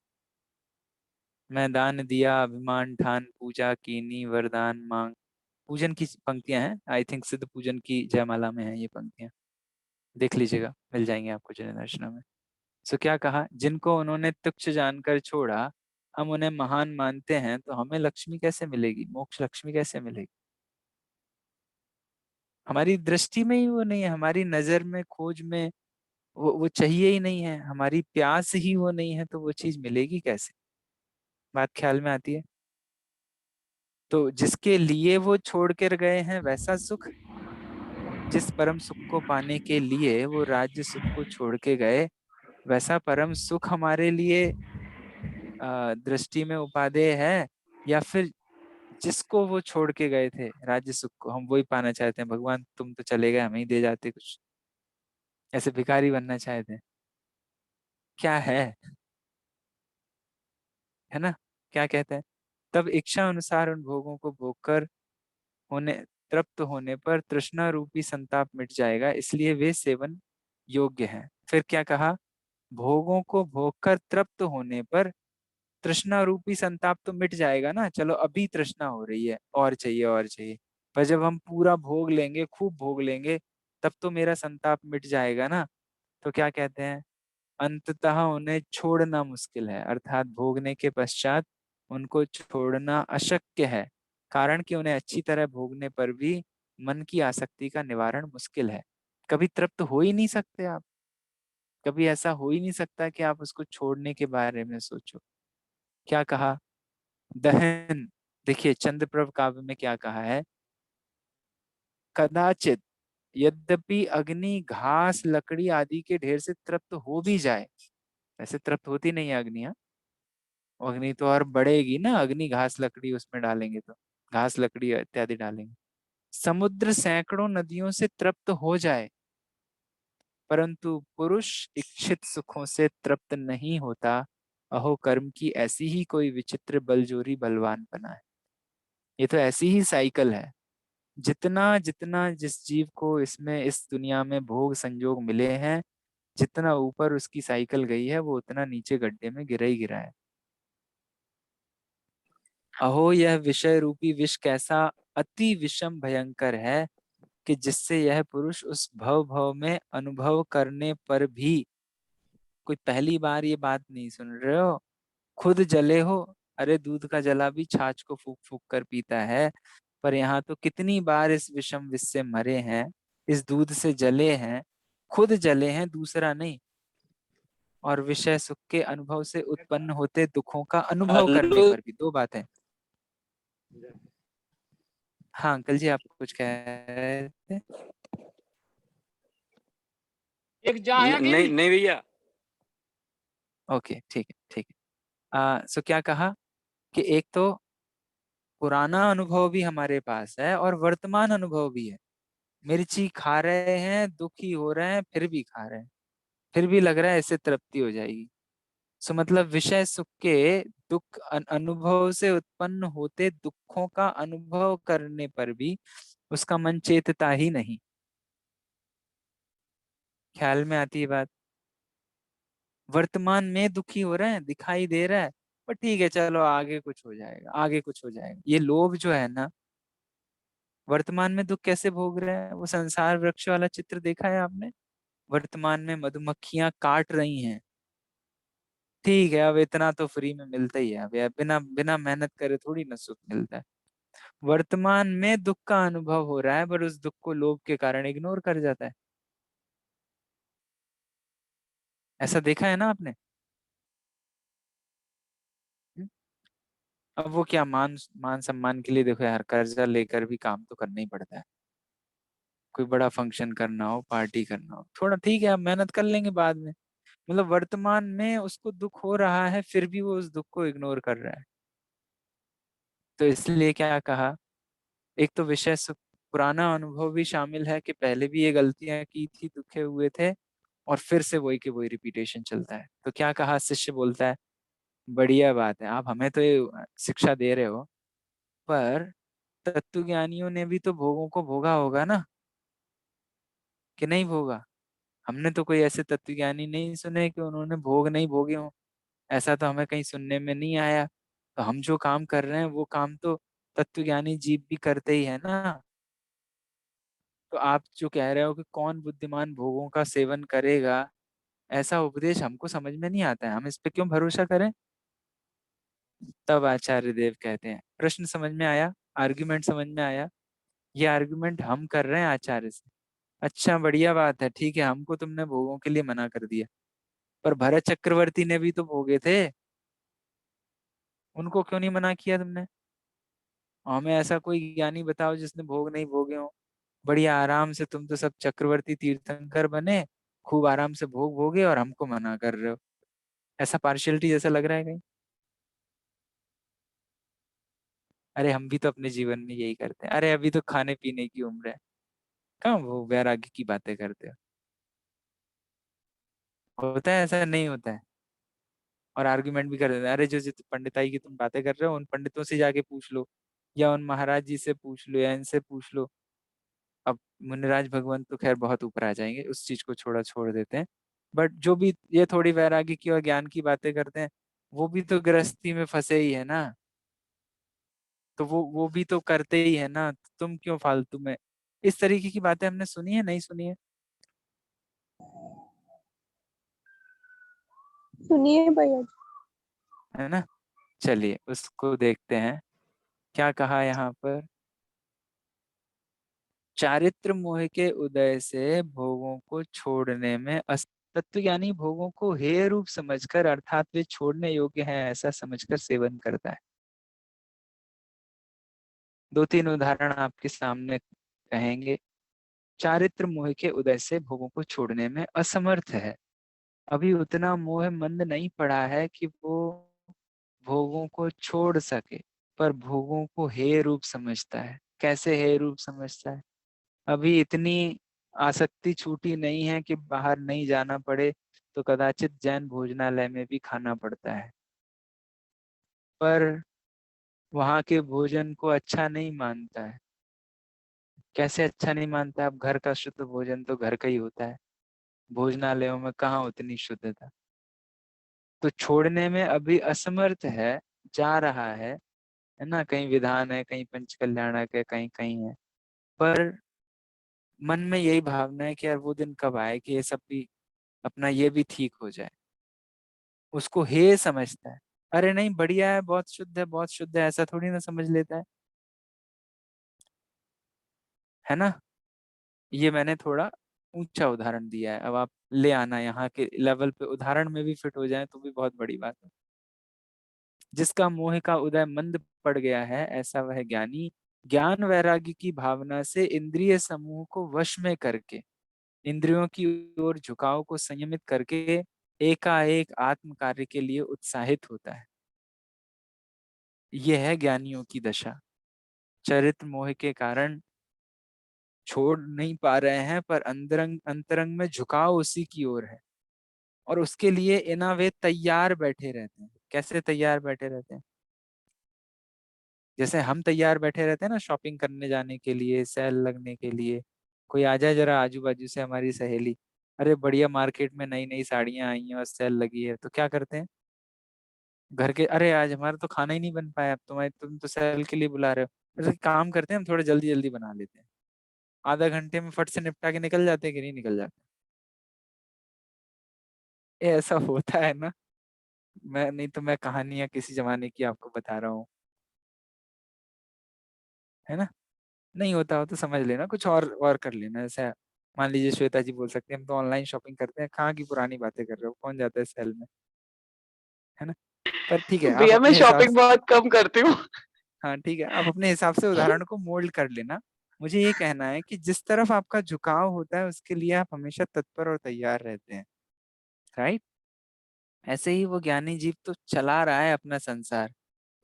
S1: मैं दान दिया अभिमान ठान पूजा कीनी वरदान मांग। पूजन की पंक्तियां हैं, आई थिंक सिद्ध पूजन की जयमाला में है ये पंक्तियां। देख लीजिएगा, मिल जाएंगे आपको जन दर्शनों में। सो क्या कहा? जिनको उन्होंने तुच्छ जानकर छोड़ा, हम उन्हें महान मानते हैं, तो हमें लक्ष्मी कैसे मिलेगी, मोक्ष लक्ष्मी कैसे मिलेगी? हमारी दृष्टि में ही वो नहीं है, हमारी नजर में खोज में वो चाहिए ही नहीं है, हमारी प्यास ही वो नहीं है, तो वो चीज मिलेगी कैसे? बात ख्याल में आती है? तो जिसके लिए वो छोड़ कर गए हैं वैसा सुख, जिस परम सुख को पाने के लिए वो राज्य सुख को छोड़ के गए, वैसा परम सुख हमारे लिए दृष्टि में उपादेय है? या फिर जिसको वो छोड़ के गए थे राज्य सुख को, हम वही पाना चाहते हैं? भगवान तुम तो चले गए, हमें ही दे जाते कुछ, ऐसे भिखारी बनना चाहते हैं? क्या है ना। क्या कहते हैं? तब इच्छा अनुसार उन भोगों को भोग कर होने तृप्त होने पर तृष्णा रूपी संताप मिट जाएगा, इसलिए वे सेवन योग्य हैं। फिर क्या कहा? भोगों को भोग कर तृप्त होने पर तृष्णा रूपी संताप तो मिट जाएगा ना। चलो अभी तृष्णा हो रही है, और चाहिए और चाहिए, पर जब हम पूरा भोग लेंगे, खूब भोग लेंगे, तब तो मेरा संताप मिट जाएगा ना। तो क्या कहते हैं? अंततः उन्हें छोड़ना मुश्किल है, अर्थात भोगने के पश्चात उनको छोड़ना अशक्य है, कारण कि उन्हें अच्छी तरह भोगने पर भी मन की आसक्ति का निवारण मुश्किल है। कभी तृप्त हो ही नहीं सकते आप, कभी ऐसा हो ही नहीं सकता कि आप उसको छोड़ने के बारे में सोचो। क्या कहा? दहन। देखिए चंद्रप्रभ काव्य में क्या कहा है? कदाचित यद्यपि अग्नि घास लकड़ी आदि के ढेर से तृप्त हो भी जाए, वैसे तृप्त होती नहीं है अग्नि, हाँ? अग्नि तो और बढ़ेगी ना, अग्नि घास लकड़ी उसमें डालेंगे तो, घास लकड़ी इत्यादि डालेंगे, समुद्र सैकड़ों नदियों से तृप्त हो जाए, परंतु पुरुष इच्छित सुखों से तृप्त नहीं होता। अहो कर्म की ऐसी ही कोई विचित्र बलजोरी बलवान बना है। ये तो ऐसी ही साइकिल है। जितना जितना जिस जीव को इसमें इस दुनिया में भोग संयोग मिले हैं, जितना ऊपर उसकी साइकिल गई है, वो उतना नीचे गड्ढे में गिरा ही गिरा है। अहो यह विषय रूपी विष कैसा अति विषम भयंकर है कि जिससे यह पुरुष उस भव भव में अनुभव करने पर भी, कोई पहली बार ये बात नहीं सुन रहे हो, खुद जले हो। अरे दूध का जला भी छाछ को फूक फूक कर पीता है, पर यहाँ तो कितनी बार इस विषम विष से मरे हैं, इस दूध से जले हैं, खुद जले हैं, दूसरा नहीं। और विषय सुख के अनुभव से उत्पन्न होते दुखों का अनुभव करने
S4: हेलो।
S1: पर भी, दो बातें। हाँ अंकल जी, आप कुछ कह रहे थे?
S4: एक जाया नहीं नहीं भैया।
S1: ओके ठीक है ठीक है। सो क्या कहा कि एक तो पुराना अनुभव भी हमारे पास है और वर्तमान अनुभव भी है। मिर्ची खा रहे हैं, दुखी हो रहे हैं, फिर भी खा रहे हैं, फिर भी लग रहा है इससे तृप्ति हो जाएगी। सो मतलब विषय सुख के दुख अनुभव से उत्पन्न होते दुखों का अनुभव करने पर भी उसका मन चेतता ही नहीं। ख्याल में आती है बात? वर्तमान में दुखी हो रहे हैं, दिखाई दे रहा है, पर ठीक है चलो आगे कुछ हो जाएगा, आगे कुछ हो जाएगा। ये लोभ जो है ना, वर्तमान में दुख कैसे भोग रहे हैं। वो संसार वृक्ष वाला चित्र देखा है आपने? वर्तमान में मधुमक्खियां काट रही हैं, ठीक है अब इतना तो फ्री में मिलता ही है, अब यार बिना बिना मेहनत करे थोड़ी ना सुख मिलता है। वर्तमान में दुख का अनुभव हो रहा है, पर उस दुख को लोभ के कारण इग्नोर कर जाता है। ऐसा देखा है ना आपने? हम्म? अब वो क्या मान मान सम्मान के लिए, देखो यार कर्जा लेकर भी काम तो करना ही पड़ता है। कोई बड़ा फंक्शन करना हो, पार्टी करना हो, थोड़ा ठीक है अब मेहनत कर लेंगे बाद में। मतलब वर्तमान में उसको दुख हो रहा है, फिर भी वो उस दुख को इग्नोर कर रहा है। तो इसलिए क्या कहा, एक तो विषय पुराना अनुभव भी शामिल है कि पहले भी ये गलतियां की थी, दुखे हुए थे, और फिर से वही के वही रिपीटेशन चलता है। तो क्या कहा, शिष्य बोलता है बढ़िया बात है, आप हमें तो ये शिक्षा दे रहे हो, पर तत्वज्ञानियों ने भी तो भोगों को भोगा होगा ना, कि नहीं भोगा? हमने तो कोई ऐसे तत्वज्ञानी नहीं सुने कि उन्होंने भोग नहीं भोगे हों। ऐसा तो हमें कहीं सुनने में नहीं आया। तो हम जो काम कर रहे हैं वो काम तो तत्वज्ञानी जीव भी करते ही है ना। तो आप जो कह रहे हो कि कौन बुद्धिमान भोगों का सेवन करेगा, ऐसा उपदेश हमको समझ में नहीं आता है, हम इस पे क्यों भरोसा करें? तब आचार्य देव कहते हैं, प्रश्न समझ में आया, आर्ग्यूमेंट समझ में आया, ये आर्ग्यूमेंट हम कर रहे हैं आचार्य से। अच्छा बढ़िया बात है, ठीक है, हमको तुमने भोगों के लिए मना कर दिया, पर भरत चक्रवर्ती ने भी तो भोगे थे, उनको क्यों नहीं मना किया तुमने? हमें ऐसा कोई ज्ञानी बताओ जिसने भोग नहीं भोगे हो। बढ़िया आराम से तुम तो सब चक्रवर्ती तीर्थंकर बने, खूब आराम से भोग भोगे, और हमको मना कर रहे हो। ऐसा पार्शियलिटी जैसा लग रहा है कहीं? अरे हम भी तो अपने जीवन में यही करते हैं। अरे अभी तो खाने पीने की उम्र है, कहाँ वो वैराग्य की बातें करते हो? होता है ऐसा? नहीं होता है? और आर्गुमेंट भी कर देते हैं, अरे जो जो पंडिताई की तुम बातें कर रहे हो उन पंडितों से जाके पूछ लो, या उन महाराज जी से पूछ लो, या इनसे पूछ लो। अब मुनिराज भगवंत तो खैर बहुत ऊपर आ जाएंगे, उस चीज को छोड़ देते हैं। बट जो भी ये थोड़ी वैराग्य की और ज्ञान की बातें करते हैं, वो भी तो गृहस्थी में फंसे ही है ना। तो वो भी तो करते ही है ना, तो तुम क्यों फालतू में? इस तरीके की बातें हमने सुनी है, नहीं सुनी है?
S5: सुनिए भैया।
S1: है ना? चलिए उसको देखते हैं, क्या कहा यहाँ पर। चारित्र मोह के उदय से भोगों को छोड़ने में तत्व यानी भोगों को हेय रूप समझकर, अर्थात वे छोड़ने योग्य है ऐसा समझकर सेवन करता है। दो तीन उदाहरण आपके सामने कहेंगे। चारित्र मोह के उदय से भोगों को छोड़ने में असमर्थ है, अभी उतना मोह मंद नहीं पड़ा है कि वो भोगों को छोड़ सके, पर भोगों को हेय रूप समझता है। कैसे हे रूप समझता है। अभी इतनी आसक्ति छूटी नहीं है कि बाहर नहीं जाना पड़े तो कदाचित जैन भोजनालय में भी खाना पड़ता है, पर वहां के भोजन को अच्छा नहीं मानता है। कैसे अच्छा नहीं मानता है? अब घर का शुद्ध भोजन तो घर का ही होता है, भोजनालयों में कहाँ उतनी शुद्धता। तो छोड़ने में अभी असमर्थ है, जा रहा है ना। कहीं विधान है, कहीं पंचकल्याणक है, कहीं कहीं है, पर मन में यही भावना है कि यार वो दिन कब आए कि ये सब भी अपना ये भी ठीक हो जाए। उसको हे समझता है, अरे नहीं बढ़िया है, बहुत शुद्ध है, बहुत शुद्ध है, ऐसा थोड़ी ना समझ लेता है ना। ये मैंने थोड़ा ऊंचा उदाहरण दिया है, अब आप ले आना यहाँ के लेवल पे, उदाहरण में भी फिट हो जाए तो भी बहुत बड़ी बात है। जिसका मोह का उदय मंद पड़ गया है, ऐसा वह ज्ञानी ज्ञान वैराग्य की भावना से इंद्रिय समूह को वश में करके, इंद्रियों की ओर झुकाव को संयमित करके एकाएक आत्म कार्य के लिए उत्साहित होता है। यह है ज्ञानियों की दशा। चरित्र मोह के कारण छोड़ नहीं पा रहे हैं, पर अंतरंग अंतरंग में झुकाव उसी की ओर है, और उसके लिए इना वे तैयार बैठे रहते हैं। कैसे तैयार बैठे रहते हैं? जैसे हम तैयार बैठे रहते हैं ना शॉपिंग करने जाने के लिए, सेल लगने के लिए। कोई आ जाए जरा आजू बाजू से, हमारी सहेली, अरे बढ़िया मार्केट में नई नई साड़ियां आई हैं और सेल लगी है, तो क्या करते हैं? घर के, अरे आज हमारा तो खाना ही नहीं बन पाया, अब तुम तो सेल के लिए बुला रहे हो। ऐसे काम करते हैं हम, थोड़ा जल्दी जल्दी बना लेते हैं, आधा घंटे में फट से निपटा के निकल जाते हैं कि नहीं निकल जाते? ये ऐसा होता है ना। मैं नहीं तो मैं कहानियां किसी जमाने की आपको बता रहा हूँ, है ना। नहीं होता हो तो समझ लेना, कुछ और कर लेना। ऐसा मान लीजिए श्वेता जी बोल सकते हैं हम तो ऑनलाइन शॉपिंग करते हैं, कहाँ की पुरानी बातें कर रहे हो, कौन जाता है सेल में, है ना। पर ठीक है, आप
S2: भैया मैं
S1: अपने हिसाब
S2: शॉपिंग
S1: से,
S2: बहुत कम करती हूँ।
S1: हाँ ठीक है, आप अपने हिसाब से उदाहरण को मोल्ड कर लेना। मुझे ये कहना है कि जिस तरफ आपका झुकाव होता है उसके लिए आप हमेशा तत्पर और तैयार रहते हैं, राइट। ऐसे ही वो ज्ञानी जीव तो चला रहा है अपना संसार,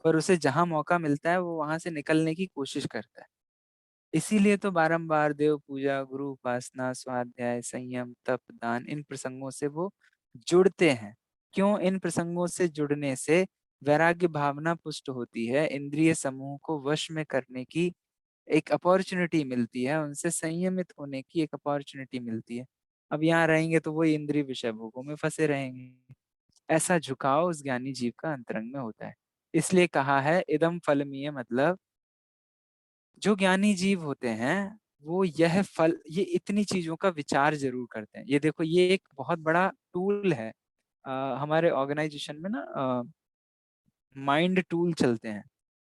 S1: पर उसे जहां मौका मिलता है वो वहां से निकलने की कोशिश करता है। इसीलिए तो बारंबार देव पूजा, गुरु उपासना, स्वाध्याय, संयम, तप, दान, इन प्रसंगों से वो जुड़ते हैं। क्यों? इन प्रसंगों से जुड़ने से वैराग्य भावना पुष्ट होती है, इंद्रिय समूह को वश में करने की एक अपॉर्चुनिटी मिलती है, उनसे संयमित होने की एक अपॉर्चुनिटी मिलती है। अब यहाँ रहेंगे तो वही इंद्रिय विषय भोगों में फंसे रहेंगे। ऐसा झुकाव उस ज्ञानी जीव का अंतरंग में होता है। इसलिए कहा है इदम फलमीय, मतलब जो ज्ञानी जीव होते हैं वो यह फल, ये इतनी चीजों का विचार जरूर करते हैं। ये देखो, ये एक बहुत बड़ा टूल है। हमारे ऑर्गेनाइजेशन में ना माइंड टूल चलते हैं।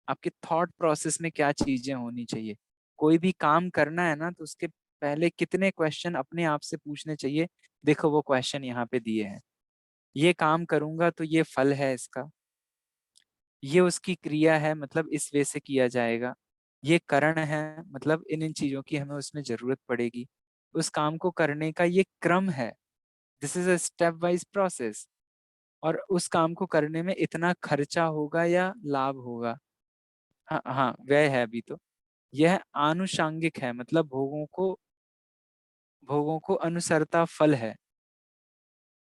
S1: आपके थॉट प्रोसेस में क्या चीजें होनी चाहिए। कोई भी काम करना है ना तो उसके पहले कितने क्वेश्चन अपने आप से पूछने चाहिए। देखो वो क्वेश्चन यहाँ पे दिए हैं। ये काम करूंगा तो ये फल है इसका, ये उसकी क्रिया है, मतलब इस वे से किया जाएगा। ये करण है, मतलब इन इन चीजों की हमें उसमें जरूरत पड़ेगी। उस काम को करने का ये क्रम है, this is a step wise process. और उस काम को करने में इतना खर्चा होगा या लाभ होगा। हाँ हाँ, व्यय है अभी तो। यह आनुषांगिक है, मतलब भोगों को अनुसरता फल है।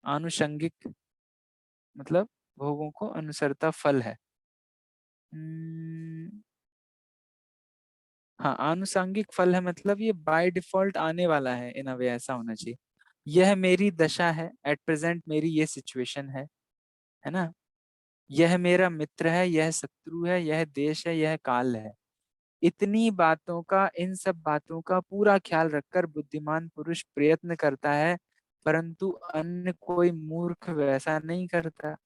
S1: आनुषंगिक मतलब भोगों को अनुसरता फल है। हम्म, हाँ, आनुषंगिक फल है, मतलब ये बाय डिफॉल्ट आने वाला है, इन अ वे ऐसा होना चाहिए। यह मेरी दशा है, एट प्रेजेंट मेरी ये सिचुएशन है ना। यह मेरा मित्र है, यह शत्रु है, यह देश है, यह काल है। इतनी बातों का, इन सब बातों का पूरा ख्याल रखकर बुद्धिमान पुरुष प्रयत्न करता है, परंतु अन्य कोई मूर्ख वैसा नहीं करता।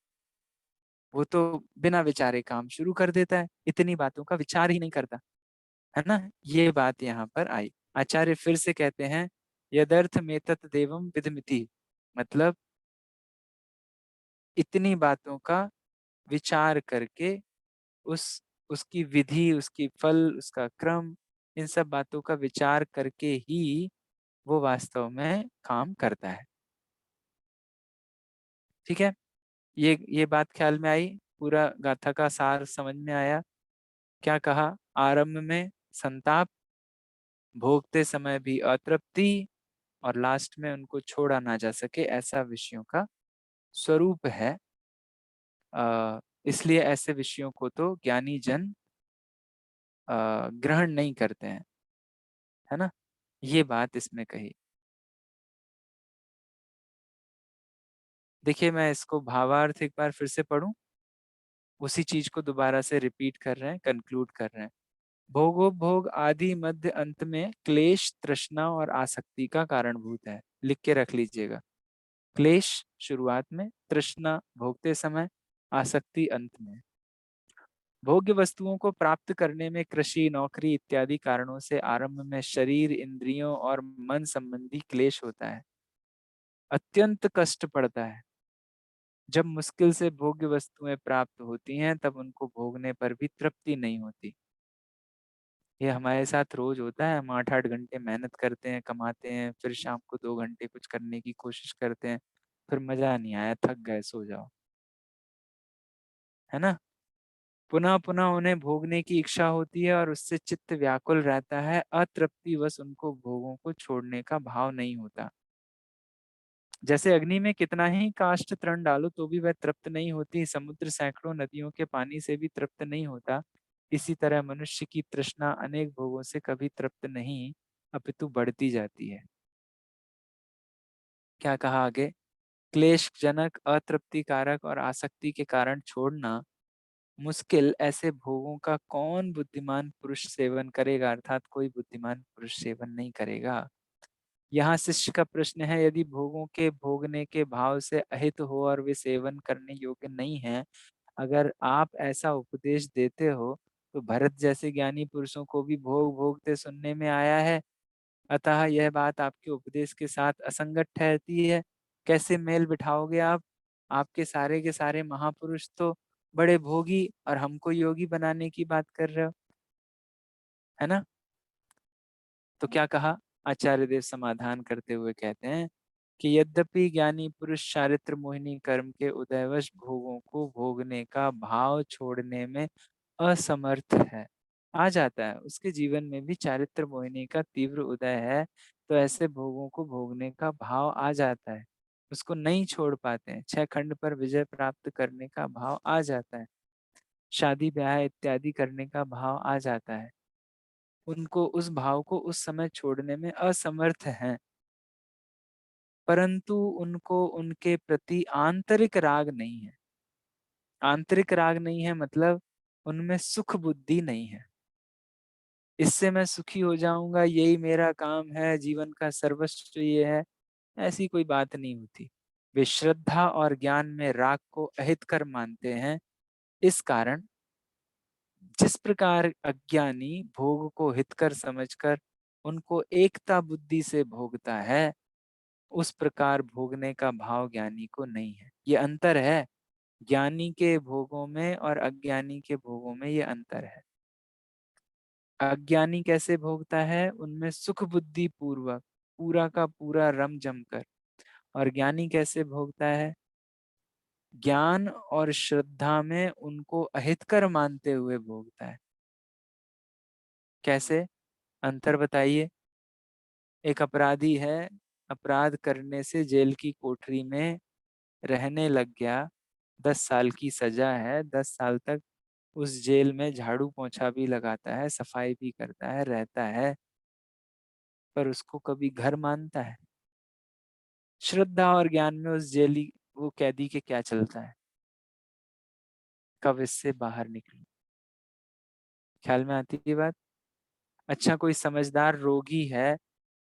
S1: वो तो बिना विचारे काम शुरू कर देता है, इतनी बातों का विचार ही नहीं करता, है ना। ये बात यहाँ पर आई। आचार्य फिर से कहते हैं, यदर्थ में तत् देवम विधमिति, मतलब इतनी बातों का विचार करके उस उसकी विधि, उसकी फल, उसका क्रम, इन सब बातों का विचार करके ही वो वास्तव में काम करता है। ठीक है, ये बात ख्याल में आई। पूरा गाथा का सार समझ में आया। क्या कहा? आरंभ में संताप, भोगते समय भी अतृप्ति और लास्ट में उनको छोड़ा ना जा सके, ऐसा विषयों का स्वरूप है। इसलिए ऐसे विषयों को तो ज्ञानी जन ग्रहण नहीं करते हैं, है ना। ये बात इसमें कही। देखिए मैं इसको भावार्थ एक बार फिर से पढ़ूं, उसी चीज को दोबारा से रिपीट कर रहे हैं, कंक्लूड कर रहे हैं। भोगोपभोग आदि मध्य अंत में क्लेश, तृष्णा और आसक्ति का कारणभूत है। लिख के रख लीजिएगा। क्लेश शुरुआत में, तृष्णा भोगते समय, आसक्ति अंत में। भोग्य वस्तुओं को प्राप्त करने में कृषि, नौकरी इत्यादि कारणों से आरंभ में शरीर, इंद्रियों और मन संबंधी क्लेश होता है, अत्यंत कष्ट पड़ता है। जब मुश्किल से भोग्य वस्तुएं प्राप्त होती हैं तब उनको भोगने पर भी तृप्ति नहीं होती। ये हमारे साथ रोज होता है। हम 8-8 घंटे मेहनत करते हैं, कमाते हैं, फिर शाम को 2 घंटे कुछ करने की कोशिश करते हैं, फिर मजा नहीं आया, थक गए, सो जाओ, है ना। पुनः पुनः उन्हें भोगने की इच्छा होती है और उससे चित्त व्याकुल रहता है। अतृप्तिवश उनको भोगों को छोड़ने का भाव नहीं होता। जैसे अग्नि में कितना ही काष्ठ तृण डालो तो भी वह तृप्त नहीं होती, समुद्र सैकड़ों नदियों के पानी से भी तृप्त नहीं होता, इसी तरह मनुष्य की तृष्णा अनेक भोगों से कभी तृप्त नहीं अपितु बढ़ती जाती है। क्या कहा आगे? क्लेश जनक, अतृप्तिकारक और आसक्ति के कारण छोड़ना मुश्किल ऐसे भोगों का कौन बुद्धिमान पुरुष सेवन करेगा, अर्थात कोई बुद्धिमान पुरुष सेवन नहीं करेगा। यहाँ शिष्य का प्रश्न है, यदि भोगों के भोगने के भाव से अहित हो और वे सेवन करने योग्य नहीं है, अगर आप ऐसा उपदेश देते हो तो भरत जैसे ज्ञानी पुरुषों को भी भोग भोगते सुनने में आया है, अतः यह बात आपके उपदेश के साथ असंगत ठहरती है। कैसे मेल बिठाओगे आप? आपके सारे के सारे महापुरुष तो बड़े भोगी और हमको योगी बनाने की बात कर रहे हो, है ना। तो क्या कहा? आचार्य देव समाधान करते हुए कहते हैं कि यद्यपि ज्ञानी पुरुष चारित्र मोहिनी कर्म के उदयवश भोगों को भोगने का भाव छोड़ने में असमर्थ है, आ जाता है, उसके जीवन में भी चारित्र मोहिनी का तीव्र उदय है, तो ऐसे भोगों को भोगने का भाव आ जाता है, उसको नहीं छोड़ पाते हैं। 6 खंड पर विजय प्राप्त करने का भाव आ जाता है, शादी ब्याह इत्यादि करने का भाव आ जाता है, उनको उस भाव को उस समय छोड़ने में असमर्थ हैं, परंतु उनको उनके प्रति आंतरिक राग नहीं है। आंतरिक राग नहीं है मतलब उनमें सुख बुद्धि नहीं है, इससे मैं सुखी हो जाऊंगा, यही मेरा काम है, जीवन का सर्वस्व ये है, ऐसी कोई बात नहीं होती। वे श्रद्धा और ज्ञान में राग को अहितकर मानते हैं। इस कारण जिस प्रकार अज्ञानी भोग को हितकर समझकर उनको एकता बुद्धि से भोगता है, उस प्रकार भोगने का भाव ज्ञानी को नहीं है। ये अंतर है, ज्ञानी के भोगों में और अज्ञानी के भोगों में ये अंतर है। अज्ञानी कैसे भोगता है? उनमें सुख बुद्धि पूर्वक, पूरा का पूरा रम जमकर। और ज्ञानी कैसे भोगता है? ज्ञान और श्रद्धा में उनको अहितकर मानते हुए भोगता है। कैसे? अंतर बताइए। एक अपराधी है, अपराध करने से जेल की कोठरी में रहने लग गया, 10 साल की सजा है, 10 साल तक उस जेल में झाड़ू पोंछा भी लगाता है, सफाई भी करता है, रहता है, पर उसको कभी घर मानता है? श्रद्धा और ज्ञान में उस जेली वो कैदी के क्या चलता है, कब इससे बाहर निकलूं? ख्याल में आती है बात? अच्छा, कोई समझदार रोगी है,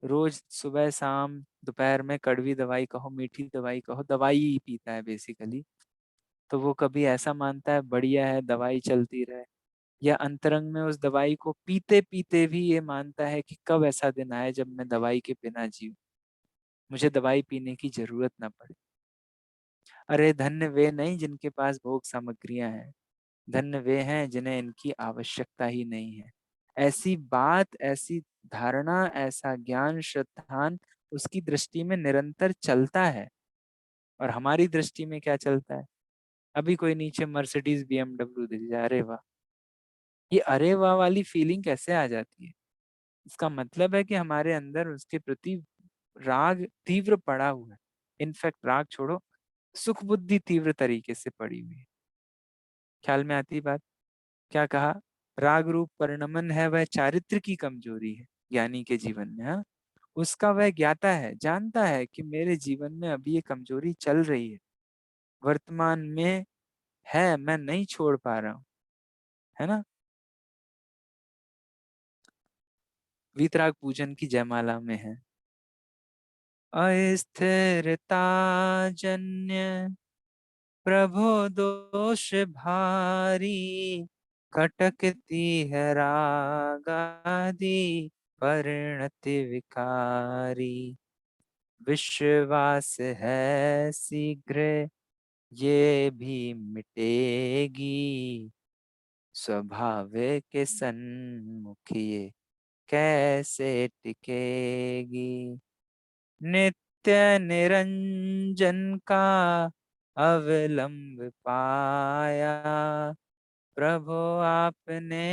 S1: रोज सुबह शाम दोपहर में कड़वी दवाई कहो मीठी दवाई कहो, दवाई ही पीता है बेसिकली, तो वो कभी ऐसा मानता है बढ़िया है दवाई चलती रहे, या अंतरंग में उस दवाई को पीते पीते भी ये मानता है कि कब ऐसा दिन आए जब मैं दवाई के बिना जीऊं, मुझे दवाई पीने की जरूरत ना पड़े? अरे धन्य वे नहीं जिनके पास भोग सामग्रियां हैं, धन्य वे हैं जिन्हें इनकी आवश्यकता ही नहीं है। ऐसी बात, ऐसी धारणा, ऐसा ज्ञान श्रद्धान उसकी दृष्टि में निरंतर चलता है, और हमारी दृष्टि में क्या चलता है? अभी कोई नीचे मर्सिडीज BMW दिख जाए, अरे वाह, ये अरे वाह वाली फीलिंग कैसे आ जाती है? इसका मतलब है कि हमारे अंदर उसके प्रति राग तीव्र पड़ा हुआ है। इनफैक्ट राग छोड़ो, सुख बुद्धि तीव्र तरीके से पड़ी हुई है। ख्याल में आती बात? क्या कहा? राग रूप परिणमन है वह चारित्र की कमजोरी है ज्ञानी के जीवन में। हाँ, उसका वह ज्ञाता है, जानता है कि मेरे जीवन में अभी ये कमजोरी चल रही है, वर्तमान में है, मैं नहीं छोड़ पा रहा हूँ, है ना। वीतराग पूजन की जयमाला में है, अस्थिरता जन्य प्रभो दोष भारी, खटकती है रागादि परिणति विकारी। विश्वास है शीघ्र ये भी मिटेगी, स्वभाव के सन्मुख ये कैसे टिकेगी। नित्य निरंजन का अवलंब पाया, प्रभु आपने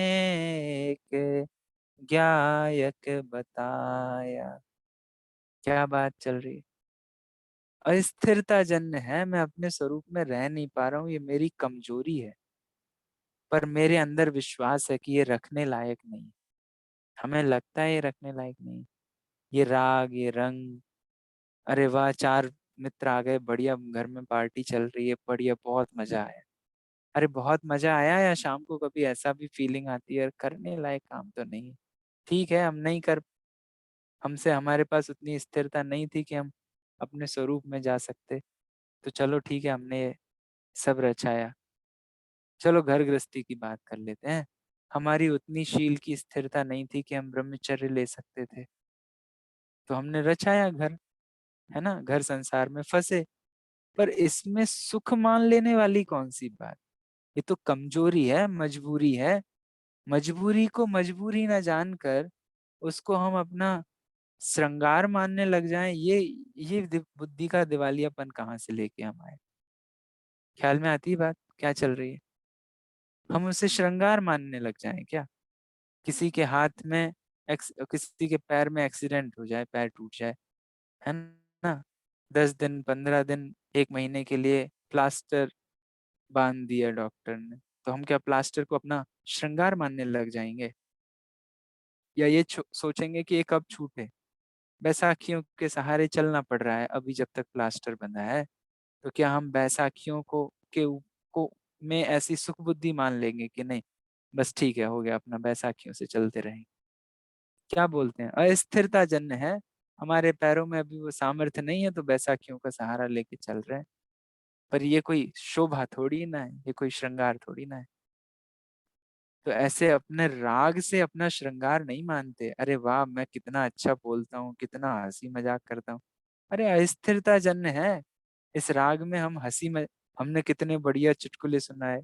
S1: एक ज्ञायक बताया। क्या बात चल रही है? अस्थिरता जन्य है, मैं अपने स्वरूप में रह नहीं पा रहा हूँ, ये मेरी कमजोरी है, पर मेरे अंदर विश्वास है कि ये रखने लायक नहीं। हमें लगता है ये रखने लायक नहीं। ये राग, ये रंग, अरे वाह 4 मित्र आ गए, बढ़िया घर में पार्टी चल रही है, बढ़िया बहुत मजा आया। अरे बहुत मजा आया, या शाम को कभी ऐसा भी फीलिंग आती है करने लायक काम तो नहीं है। ठीक है, हम नहीं कर, हमसे हमारे पास उतनी स्थिरता नहीं थी कि हम अपने स्वरूप में जा सकते, तो चलो ठीक है, हमने सब रचाया। चलो घर गृहस्थी की बात कर लेते हैं। हमारी उतनी शील की स्थिरता नहीं थी कि हम ब्रह्मचर्य ले सकते थे, तो हमने रचाया घर, है ना, घर संसार में फंसे। पर इसमें सुख मान लेने वाली कौन सी बात? ये तो कमजोरी है, मजबूरी है। मजबूरी को मजबूरी ना जानकर उसको हम अपना श्रृंगार मानने लग जाएं, ये बुद्धि का दिवालियापन कहाँ से लेके हम आए? ख्याल में आती है बात क्या चल रही है? हम उसे श्रृंगार मानने लग जाएं क्या? किसी के हाथ में किसी के पैर में एक्सीडेंट हो जाए, पैर टूट जाए, है ना, 10 दिन 15 दिन 1 महीने के लिए प्लास्टर बांध दिया डॉक्टर ने, तो हम क्या प्लास्टर को अपना श्रृंगार मानने लग जाएंगे? या ये सोचेंगे कि ये कब छूटे? बैसाखियों के सहारे चलना पड़ रहा है अभी जब तक प्लास्टर बंधा है, तो क्या हम बैसाखियों को में ऐसी सुख बुद्धि मान लेंगे कि नहीं, बस ठीक है, हो गया, अपना बैसाखियों से चलते रहेंगे? क्या बोलते हैं, अस्थिरता जन्य है, हमारे पैरों में अभी वो सामर्थ्य नहीं है, तो बैसाखियों का सहारा लेके चल रहे हैं। पर ये कोई शोभा थोड़ी ना है, ये कोई श्रृंगार थोड़ी ना है। तो ऐसे अपने राग से अपना श्रृंगार नहीं मानते। अरे वाह, मैं कितना अच्छा बोलता हूँ, कितना हंसी मजाक करता हूँ, अरे अस्थिरता जन्य है। इस राग में हम हमने कितने बढ़िया चुटकुले सुनाए,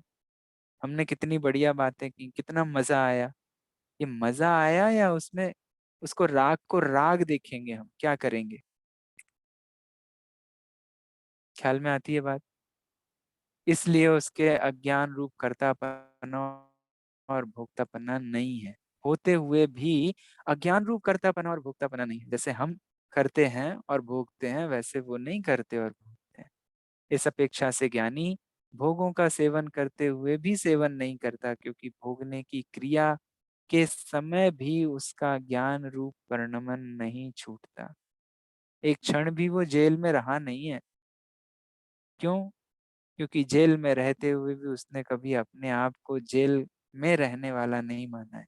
S1: हमने कितनी बढ़िया बातें की, कितना मजा आया। ये मजा आया, या उसमें उसको राग को राग देखेंगे, हम क्या करेंगे? ख्याल में आती है बात? इसलिए उसके अज्ञान रूप कर्तापना और भोक्तापना नहीं है, होते हुए भी अज्ञान रूप कर्तापना और भोक्तापना नहीं है। जैसे हम करते हैं और भोगते हैं, वैसे वो नहीं करते और भोगते हैं। इस अपेक्षा से ज्ञानी भोगों का सेवन करते हुए भी सेवन नहीं करता, क्योंकि भोगने की क्रिया के समय भी उसका ज्ञान रूप परिणमन नहीं छूटता। एक क्षण भी वो जेल में रहा नहीं है। क्यों? क्योंकि जेल में रहते हुए भी उसने कभी अपने आप को जेल में रहने वाला नहीं माना है।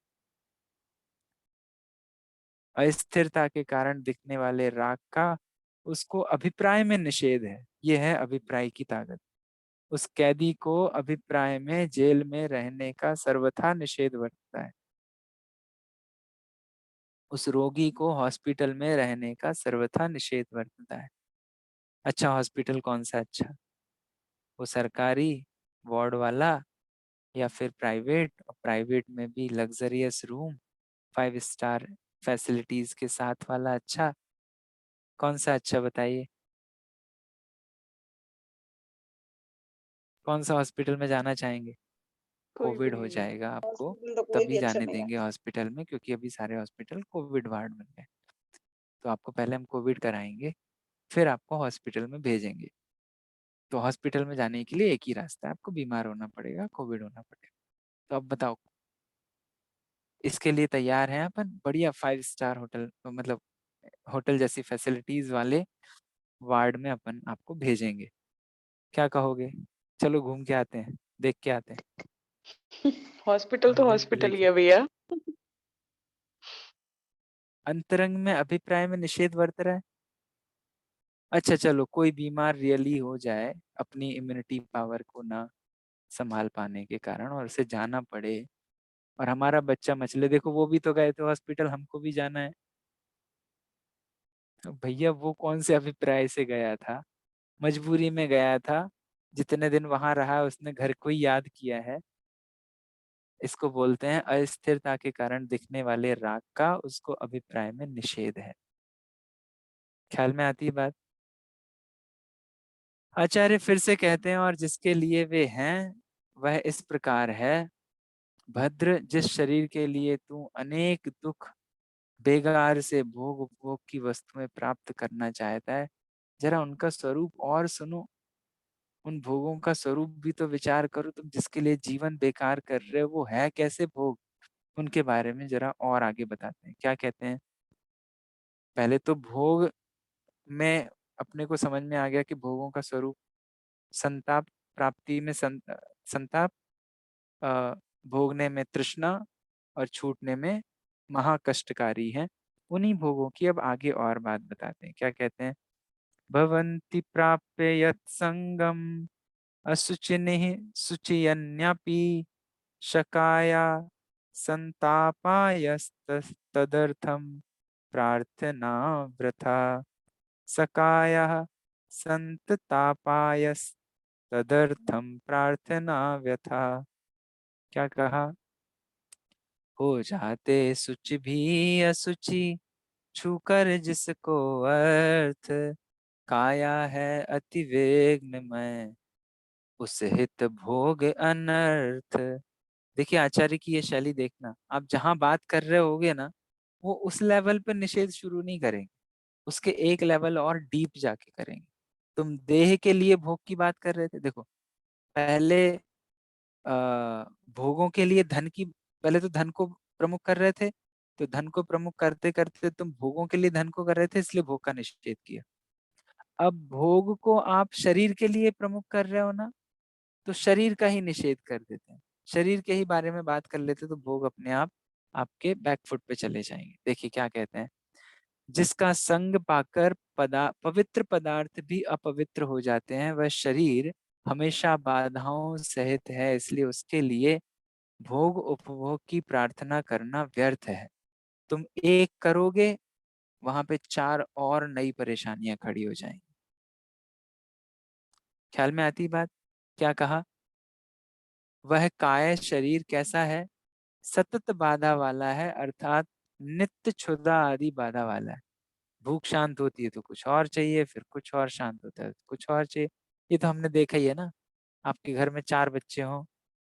S1: अस्थिरता के कारण दिखने वाले राग का उसको अभिप्राय में निषेध है। यह है अभिप्राय की ताकत। उस कैदी को अभिप्राय में जेल में रहने का सर्वथा निषेध वर्तता है। उस रोगी को हॉस्पिटल में रहने का सर्वथा निषेध वर्तता है। अच्छा हॉस्पिटल कौन सा अच्छा? वो सरकारी वार्ड वाला, या फिर प्राइवेट? और प्राइवेट में भी लग्जरियस रूम, 5 स्टार फैसिलिटीज के साथ वाला अच्छा? कौन सा अच्छा बताइए? कौन सा हॉस्पिटल में जाना चाहेंगे?
S2: कोई भी
S1: कोविड हो
S2: नहीं है।
S1: जाएगा आपको,
S3: हॉस्पिटल तो कोई भी
S1: तभी
S3: अच्छा
S1: जाने
S3: नहीं है।
S1: देंगे हॉस्पिटल में, क्योंकि अभी सारे हॉस्पिटल कोविड वार्ड बन गए। तो आपको पहले हम कोविड कराएँगे, फिर आपको हॉस्पिटल में भेजेंगे। तो हॉस्पिटल में जाने के लिए एक ही रास्ता है, आपको बीमार होना पड़ेगा, कोविड होना पड़ेगा। तो अब बताओ, इसके लिए तैयार हैं अपन? बढ़िया 5 स्टार होटल, मतलब होटल जैसी फैसिलिटीज़ वाले वार्ड में अपन आपको भेजेंगे। क्या कहोगे? चलो घूम के आते हैं, देख के आते हैं।
S2: हॉस्पिटल तो
S1: बोले
S2: हॉस्पिटल ही
S1: कि
S2: है भैया।
S1: अंतरंग में अभिप्राय में निषेध बरत रहा है। अच्छा चलो, कोई बीमार रियली हो जाए, अपनी इम्यूनिटी पावर को ना संभाल पाने के कारण और उसे जाना पड़े, और हमारा बच्चा मचले, देखो वो भी तो गए थे हॉस्पिटल, हमको भी जाना है। तो भैया वो कौन से अभिप्राय से गया था? मजबूरी में गया था। जितने दिन वहां रहा उसने घर को ही याद किया है। इसको बोलते हैं अस्थिरता के कारण दिखने वाले राग का उसको अभिप्राय में निषेध है। ख्याल में आती है बात? आचार्य फिर से कहते हैं, और जिसके लिए वे हैं वह इस प्रकार है। भद्र, जिस शरीर के लिए तू अनेक दुख बेगार से भोग उपभोग की वस्तुएं प्राप्त करना चाहता है, जरा उनका स्वरूप और सुनो। उन भोगों का स्वरूप भी तो विचार करो। तुम जिसके लिए जीवन बेकार कर रहे हो वो है कैसे भोग, उनके बारे में जरा और आगे बताते हैं। क्या कहते हैं? पहले तो भोग में अपने को समझ में आ गया कि भोगों का स्वरूप संताप, प्राप्ति में संताप, अ, भोगने में तृष्णा, और छूटने में महाकष्टकारी है। उन्हीं भोगों की अब आगे और बात बताते हैं। क्या कहते हैं? भवन्ति प्राप्य यत् संगम असुचिनिः शुचियन्यपि शकाया संतापायस्तदर्थं प्रार्थना वृथा। सकायः संततापायस्तदर्थं प्रार्थना व्यथा। क्या कहा? हो जाते शुचि भी असुचि, छूकर जिसको अर्थ, काया है अति वेगमय, उस हित भोग अनर्थ। देखिए आचार्य की ये शैली देखना, आप जहां बात कर रहे होगे ना, वो उस लेवल पे निषेध शुरू नहीं करेंगे, उसके एक लेवल और डीप जाके करेंगे। तुम देह के लिए भोग की बात कर रहे थे, देखो पहले भोगों के लिए धन की, पहले तो धन को प्रमुख कर रहे थे, तो धन को प्रमुख करते करते तुम भोगों के लिए धन को कर रहे थे, इसलिए भोग का निषेध किया। अब भोग को आप शरीर के लिए प्रमुख कर रहे हो ना, तो शरीर का ही निषेध कर देते हैं। शरीर के ही बारे में बात कर लेते तो भोग अपने आप आपके बैकफुट पे चले जाएंगे। देखिए क्या कहते हैं, जिसका संग पाकर पवित्र पदार्थ भी अपवित्र हो जाते हैं, वह शरीर हमेशा बाधाओं सहित है, इसलिए उसके लिए भोग उपभोग की प्रार्थना करना व्यर्थ है। तुम एक करोगे, वहां पे 4 और नई परेशानियां खड़ी हो जाएंगी। ख्याल में आती बात? क्या कहा? वह काय शरीर कैसा है? सतत बाधा वाला है, अर्थात नित्य क्षुधा आदि बाधा वाला है। भूख शांत होती है तो कुछ और चाहिए, फिर कुछ और शांत होता है तो कुछ और चाहिए। ये तो हमने देखा ही है ना। आपके घर में 4 बच्चे हों,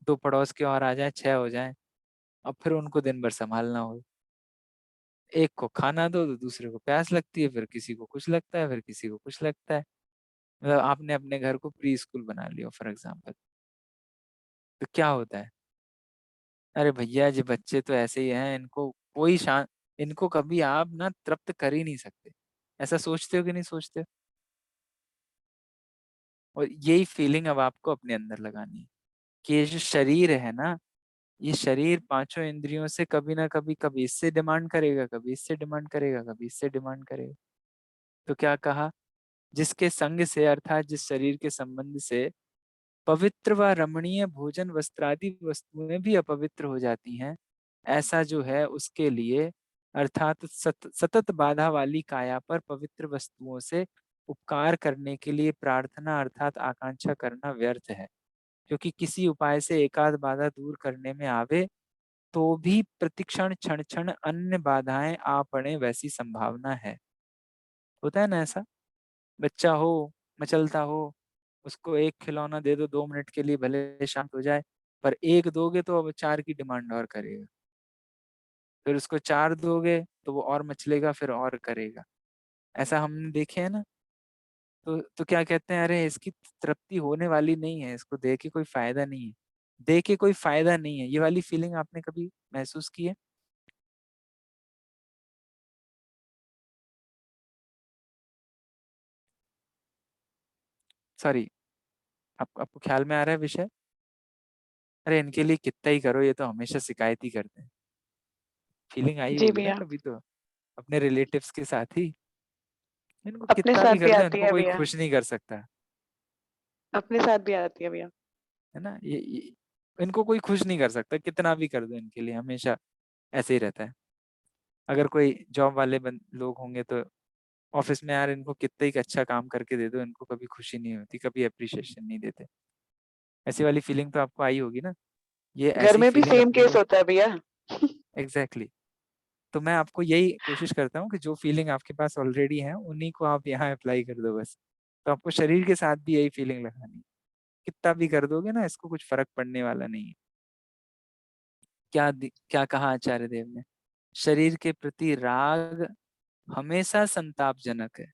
S1: 2 पड़ोस के और आ जाए, 6 हो जाए, और फिर उनको दिन भर संभालना हो। एक को खाना दो तो दूसरे को प्यास लगती है, फिर किसी को कुछ लगता है, फिर किसी को कुछ लगता है। मतलब आपने अपने घर को प्री स्कूल बना लिया फॉर एग्जाम्पल, तो क्या होता है? अरे भैया जी बच्चे तो ऐसे ही हैं, इनको कोई शांत, इनको कभी आप ना तृप्त कर ही नहीं सकते। ऐसा सोचते हो कि नहीं सोचते हो? और यही फीलिंग अब आपको अपने अंदर लगानी है कि ये जो शरीर है ना, ये शरीर पांचों इंद्रियों से कभी ना कभी, कभी इससे डिमांड करेगा, कभी इससे डिमांड करेगा, कभी इससे डिमांड करेगा। तो क्या कहा? जिसके संग से, अर्थात जिस शरीर के संबंध से पवित्र व रमणीय भोजन वस्त्रादि वस्तुएं भी अपवित्र हो जाती हैं, ऐसा जो है उसके लिए, अर्थात सतत बाधा वाली काया पर पवित्र वस्तुओं से उपकार करने के लिए प्रार्थना अर्थात आकांक्षा करना व्यर्थ है। क्योंकि किसी उपाय से एकाध बाधा दूर करने में आवे तो भी प्रतिक्षण क्षण क्षण अन्य बाधाएं आ पड़े, वैसी संभावना है। होता है ना ऐसा? बच्चा हो, मचलता हो, उसको एक खिलौना दे दो 2 मिनट के लिए, भले शांत हो जाए, पर 1 दोगे तो अब 4 की डिमांड और करेगा। फिर उसको 4 दोगे तो वो और मचलेगा, फिर और करेगा। ऐसा हमने देखे है ना। तो क्या कहते हैं, अरे इसकी तृप्ति होने वाली नहीं है, इसको दे के कोई फायदा नहीं है, दे के कोई फायदा नहीं है। ये वाली फीलिंग आपने कभी महसूस की है? सॉरी, आपको ख्याल में आ रहा है विषय? अरे इनके लिए कितना ही करो, ये तो हमेशा शिकायत ही करते हैं। फीलिंग आई
S2: जी
S1: होगी ना
S2: भैया।
S1: कभी तो अपने रिलेटिव्स के साथ ही। इनको
S2: अपने
S1: कितना
S2: साथ
S1: भी
S2: भी
S1: कर दो,
S2: आती
S1: इनको
S2: है
S1: कोई
S2: भैया।
S1: खुश नहीं कर सकता।
S2: अपने साथ भी आती है भैया।
S1: है ना, ये इनको कोई खुश नहीं कर सकता, कितना भी कर दो इनके लिए हमेशा ऐसे ही रहता है। अगर कोई जॉब वाले लोग होंगे तो ऑफिस में यार इनको कितना ही अच्छा काम करके दे दो, इनको कभी खुशी नहीं होती, कभी अप्रिशिएशन नहीं देते। ऐसी वाली फीलिंग तो आपको आई होगी ना। ये
S2: घर
S1: ऐसी
S2: में भी
S1: फीलिंग
S2: सेम
S1: अपने
S2: केस
S1: को
S2: होता है भैया।
S1: एग्जैक्टली तो मैं आपको यही कोशिश करता हूँ कि जो फीलिंग आपके पास ऑलरेडी है उन्हीं को आप यहाँ अप्लाई कर दो बस। तो आपको शरीर के साथ भी यही फीलिंग लगानी है। कितना भी कर दोगे ना, इसको कुछ फर्क पड़ने वाला नहीं है। क्या कहा आचार्य देव ने, शरीर के प्रति राग हमेशा संतापजनक है,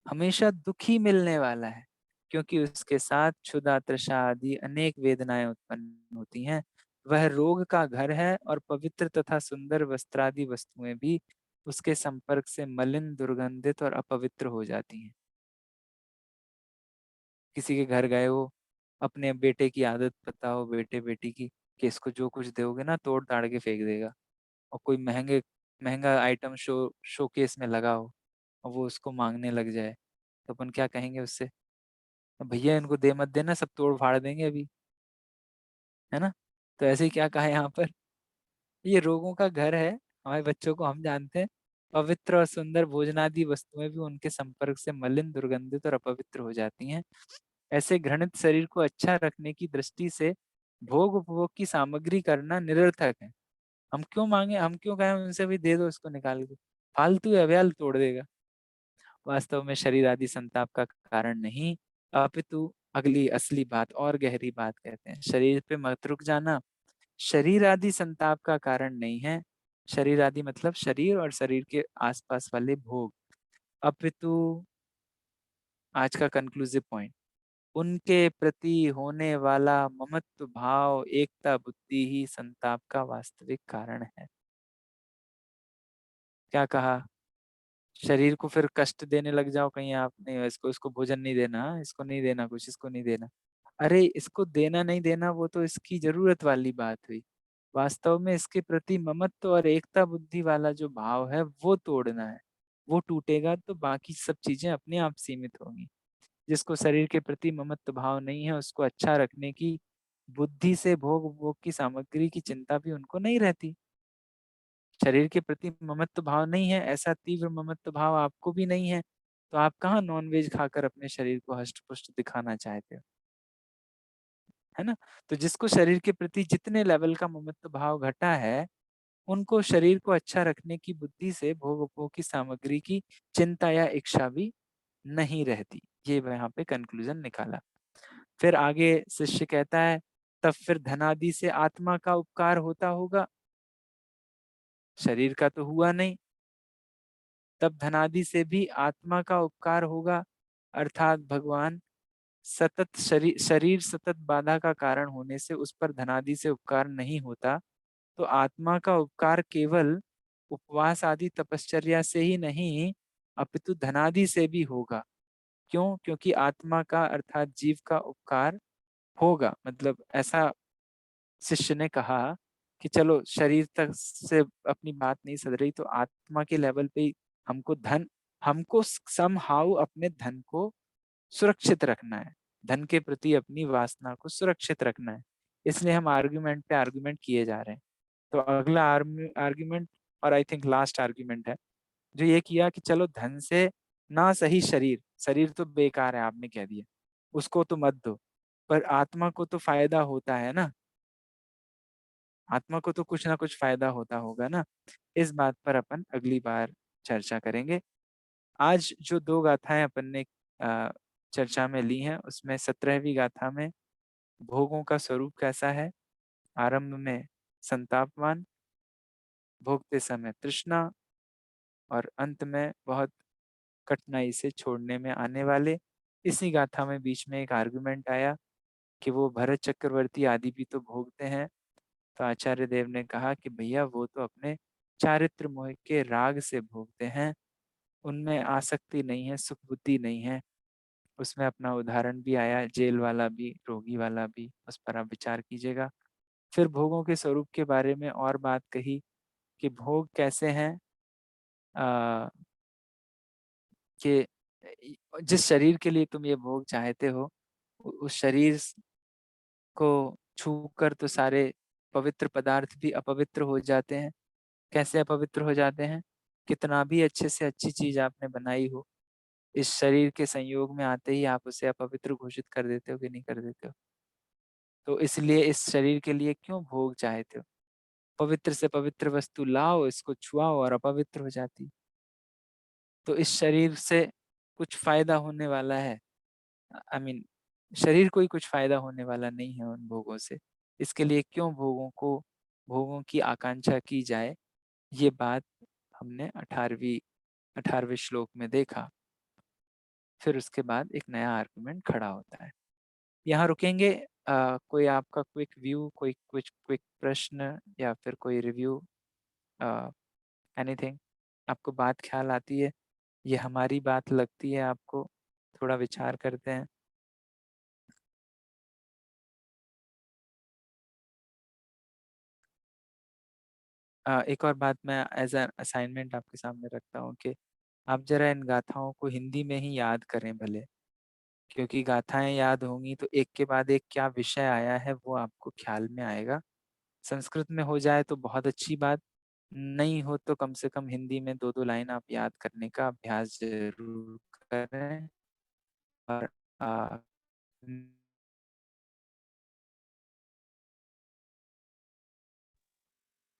S1: हमेशा दुखी मिलने वाला है, क्योंकि उसके साथ क्षुधा, तृषा आदि अनेक वेदनाएं उत्पन्न होती हैं। वह रोग का घर है और पवित्र तथा सुंदर वस्त्रादि वस्तुएं भी उसके संपर्क से मलिन, दुर्गंधित और अपवित्र हो जाती हैं। किसी के घर गए हो, अपने बेटे की आदत बताओ, बेटे बेटी की, कि इसको जो कुछ दोगे ना तोड़ ताड़ के फेंक देगा। और कोई महंगा आइटम शोकेस में लगा हो और वो उसको मांगने लग जाए, तो अपन क्या कहेंगे उससे? भैया इनको दे मत देना, सब तोड़ फाड़ देंगे अभी। है ना। तो ऐसे ही क्या कहा यहाँ पर, ये रोगों का घर है, हमारे बच्चों को हम जानते हैं। पवित्र और सुंदर भोजनादि वस्तुएं भी उनके संपर्क से मलिन, दुर्गंधित और अपवित्र हो जाती हैं। ऐसे घृणित शरीर को अच्छा रखने की दृष्टि से भोग उपभोग की सामग्री करना निरर्थक है। हम क्यों मांगे, हम क्यों कहें उनसे भी दे दो इसको निकाल के, फालतू है, अव्याल तोड़ देगा। वास्तव में शरीर आदि संताप का कारण नहीं, अपितु अगली असली बात और गहरी बात कहते हैं, शरीर पे मत रुक जाना शरीर आदि संताप का कारण नहीं है। शरीर आदि मतलब शरीर और शरीर के आसपास वाले भोग। अपितु आज का कंक्लूसिव पॉइंट, उनके प्रति होने वाला ममत्व भाव, एकता बुद्धि ही संताप का वास्तविक कारण है। क्या कहा, शरीर को फिर कष्ट देने लग जाओ कहीं आप, नहीं इसको भोजन नहीं देना, इसको नहीं देना, कुछ इसको नहीं देना। अरे इसको देना नहीं देना वो तो इसकी जरूरत वाली बात हुई। वास्तव में इसके प्रति ममत्व और एकता बुद्धि वाला जो भाव है वो तोड़ना है। वो टूटेगा तो बाकी सब चीजें अपने आप सीमित होंगी। जिसको शरीर के प्रति ममत्व भाव नहीं है, उसको अच्छा रखने की बुद्धि से भोग भोग की सामग्री की चिंता भी उनको नहीं रहती। शरीर के प्रति ममत्व भाव नहीं है, ऐसा तीव्र ममत्व भाव आपको भी नहीं है, तो आप कहाँ नॉनवेज खाकर अपने शरीर को हष्ट पुष्ट दिखाना चाहते हो? है ना। तो जिसको शरीर के प्रति जितने लेवल का ममत्व भाव घटा है, उनको शरीर को अच्छा रखने की बुद्धि से भोग उपभोग की सामग्री की चिंता या इच्छा भी नहीं रहती। ये यहाँ पे कंक्लूजन निकाला। फिर आगे शिष्य कहता है, तब फिर धनादि से आत्मा का उपकार होता होगा, शरीर का तो हुआ नहीं, तब धनादि से भी आत्मा का उपकार होगा। अर्थात भगवान सतत शरीर सतत बाधा का कारण होने से उस पर धनादि से उपकार नहीं होता, तो आत्मा का उपकार केवल उपवास आदि तपश्चर्या से ही नहीं, अपितु धनादि से भी होगा। क्यों? क्योंकि आत्मा का अर्थात जीव का उपकार होगा। मतलब ऐसा शिष्य ने कहा कि चलो शरीर तक से अपनी बात नहीं सद रही, तो आत्मा के लेवल पे ही हमको समहाउ अपने धन को सुरक्षित रखना है, धन के प्रति अपनी वासना को सुरक्षित रखना है। इसलिए हम आर्गुमेंट पे आर्गुमेंट किए जा रहे हैं। तो अगला आर्गुमेंट और आई थिंक लास्ट आर्गुमेंट है जो ये किया कि चलो धन से ना सही, शरीर शरीर तो बेकार है आपने कह दिया, उसको तो मत दो, पर आत्मा को तो फायदा होता है ना, आत्मा को तो कुछ ना कुछ फायदा होता होगा ना। इस बात पर अपन अगली बार चर्चा करेंगे। आज जो 2 गाथाएं अपन ने चर्चा में ली हैं, उसमें 17वीं गाथा में भोगों का स्वरूप कैसा है? आरंभ में संतापवान, भोगते समय तृष्णा और अंत में बहुत कठिनाई से छोड़ने में आने वाले। इसी गाथा में बीच में एक आर्गुमेंट आया कि वो भरत चक्रवर्ती आदि भी तो भोगते हैं। तो आचार्य देव ने कहा कि भैया वो तो अपने चारित्र मोह के राग से भोगते हैं, उनमें आसक्ति नहीं है, सुख बुद्धि नहीं है। उसमें अपना उदाहरण भी आया, जेल वाला भी, रोगी वाला भी, उस पर आप विचार कीजिएगा। फिर भोगों के स्वरूप के बारे में और बात कही कि भोग कैसे हैं, कि जिस शरीर के लिए तुम ये भोग चाहते हो, उस शरीर को छूकर तो सारे पवित्र पदार्थ भी अपवित्र हो जाते हैं। कैसे अपवित्र हो जाते हैं? कितना भी अच्छे से अच्छी चीज आपने बनाई हो, इस शरीर के संयोग में आते ही आप उसे अपवित्र घोषित कर देते हो कि नहीं कर देते हो? तो इसलिए इस शरीर के लिए क्यों भोग चाहते हो? पवित्र से पवित्र वस्तु लाओ, इसको छुआओ और अपवित्र हो जाती। तो इस शरीर से कुछ फायदा होने वाला है, आई मीन शरीर को ही कुछ फायदा होने वाला नहीं है उन भोगों से। इसके लिए क्यों भोगों की आकांक्षा की जाए? ये बात हमने 18वें श्लोक में देखा। फिर उसके बाद एक नया आर्गुमेंट खड़ा होता है। यहाँ रुकेंगे। कोई आपका क्विक व्यू, कोई कुछ क्विक प्रश्न या फिर कोई रिव्यू, एनीथिंग आपको बात ख्याल आती है? ये हमारी बात लगती है आपको? थोड़ा विचार करते हैं। एक और बात मैं एज अ असाइनमेंट आपके सामने रखता हूँ कि आप जरा इन गाथाओं को हिंदी में ही याद करें भले, क्योंकि गाथाएं याद होंगी तो एक के बाद एक क्या विषय आया है वो आपको ख्याल में आएगा। संस्कृत में हो जाए तो बहुत अच्छी बात, नहीं हो तो कम से कम हिंदी में 2-2 लाइन आप याद करने का अभ्यास जरूर करें। और आ,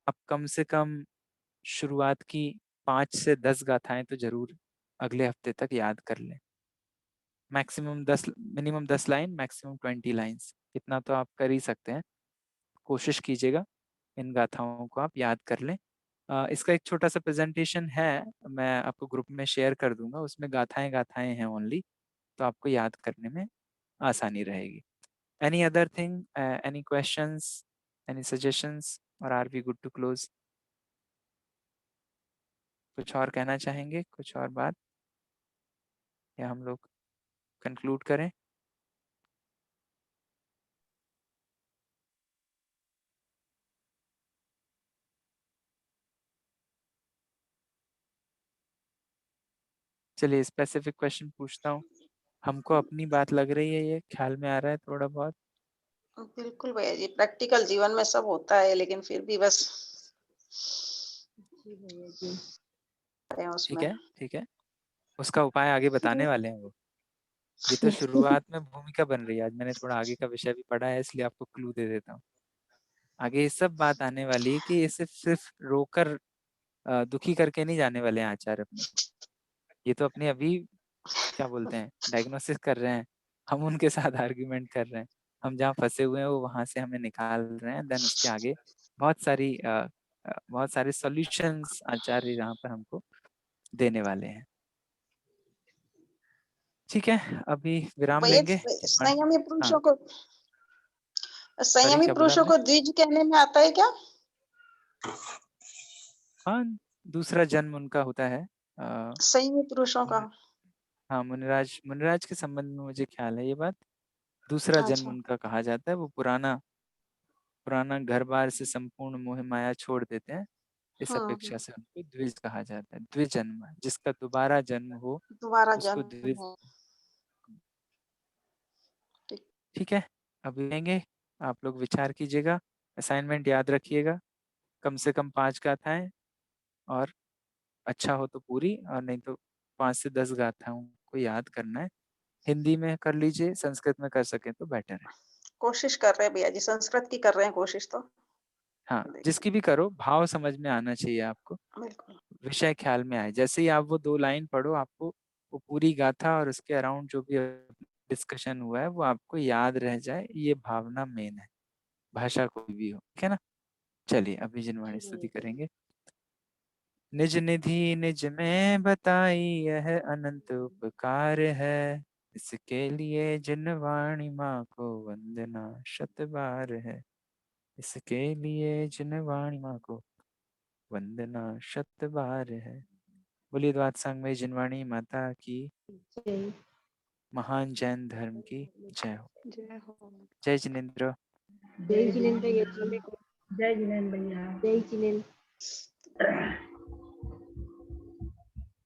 S1: आप कम से कम शुरुआत की 5 से 10 गाथाएं तो जरूर अगले हफ्ते तक याद कर लें। मिनिमम 10 लाइन, मैक्सिमम 20 लाइन्स, इतना तो आप कर ही सकते हैं। कोशिश कीजिएगा इन गाथाओं को आप याद कर लें। इसका एक छोटा सा प्रेजेंटेशन है, मैं आपको ग्रुप में शेयर कर दूंगा। उसमें गाथाएं हैं ओनली, तो आपको याद करने में आसानी रहेगी। Any other thing, any questions, any suggestions, और are we good to close? कुछ और कहना चाहेंगे? कुछ और बात, या हम लोग कंक्लूड करें? चलिए स्पेसिफिक क्वेश्चन पूछता हूँ। हमको अपनी बात लग रही है, ये ख्याल में आ रहा है थोड़ा बहुत?
S3: बिल्कुल भैया जी, प्रैक्टिकल जीवन में सब होता है, लेकिन फिर भी बस
S1: ठीक
S3: उसमें।
S1: है, ठीक है, उसका उपाय आगे बताने वाले हैं वो। ये तो शुरुआत में भूमिका बन रही है। आज मैंने थोड़ा आगे का विषय भी पढ़ा है, इसलिए आपको क्लू दे देता हूँ। आगे ये सब बात आने वाली है कि ये सिर्फ रोकर दुखी करके नहीं जाने वाले हैं आचार्य अपने को। ये तो अपने अभी क्या बोलते हैं, डायग्नोसिस कर रहे हैं। हम उनके साथ आर्ग्यूमेंट कर रहे हैं। हम जहाँ फंसे हुए हैं वो वहां से हमें निकाल रहे हैं। देन उसके आगे बहुत सारे सॉल्यूशंस आचार्य यहाँ पर हमको देने वाले हैं। ठीक है, अभी विराम
S3: भैया
S1: लेंगे।
S3: संयमी
S1: हाँ,
S3: पुरुषों को
S1: सॉरी,
S3: संयमी
S1: क्या बोला
S3: पुरुषों
S1: आपने?
S3: को द्विज कहने में आता है क्या?
S1: हाँ, दूसरा जन्म उनका होता है। अ,
S3: संयमी पुरुषों का।
S1: मुनि- हाँ, मुनिराज मुनिराज के संबंध में मुझे ख्याल है ये बात। दूसरा जन्म
S3: अच्छा।
S1: उनका कहा जाता है। वो पुराना पुराना घर बार से संपूर्ण मोह माया छोड़ देते हैं। इस
S3: हम्म।
S1: अपेक्षा से उनको द्विज कहा जाता है। द्विजन्म, जिसका दोबारा जन्म हो
S3: दोबारा
S1: उसको
S3: जन्म
S1: द्विज।
S3: हो। ठीक।
S1: ठीक है, अभी लेंगे। आप लोग विचार कीजिएगा, असाइनमेंट याद रखिएगा। कम से कम 5 गाथाएं, और अच्छा हो तो पूरी, और नहीं तो 5 से 10 गाथाओं को याद करना है। हिंदी में कर लीजिए, संस्कृत में कर सके तो बेटर है।
S3: कोशिश कर रहे हैं भैया जी, संस्कृत की कर रहे हैं कोशिश तो।
S1: हाँ,
S3: देखते
S1: जिसकी भी करो, भाव समझ में आना चाहिए आपको,
S3: हैं। बिल्कुल।
S1: विषय ख्याल में आए। जैसे ही आप वो 2 लाइन पढ़ो, आपको वो पूरी गाथा और उसके अराउंड जो भी डिस्कशन हुआ है वो आपको याद रह जाए, ये भावना मेन है, भाषा कोई भी हो, ठीक है ना। चलिए अभी जिनवाणी स्तुति करेंगे। निज निधि निज में बताई यह अनंत उपकार है, इसके लिए जिनवाणी माँ को वंदना शत बार है, इसके लिए जिनवाणी माँ को वंदना शत बार है। बोलिए द्वाद संग में जिनवाणी माता की, महान जैन धर्म की जय हो।
S2: जय हो।
S1: जय जिनेन्द्र।
S5: जय जिनेन्द्र, जय जिनेन्द्र भैया, जय जिनेन्द्र।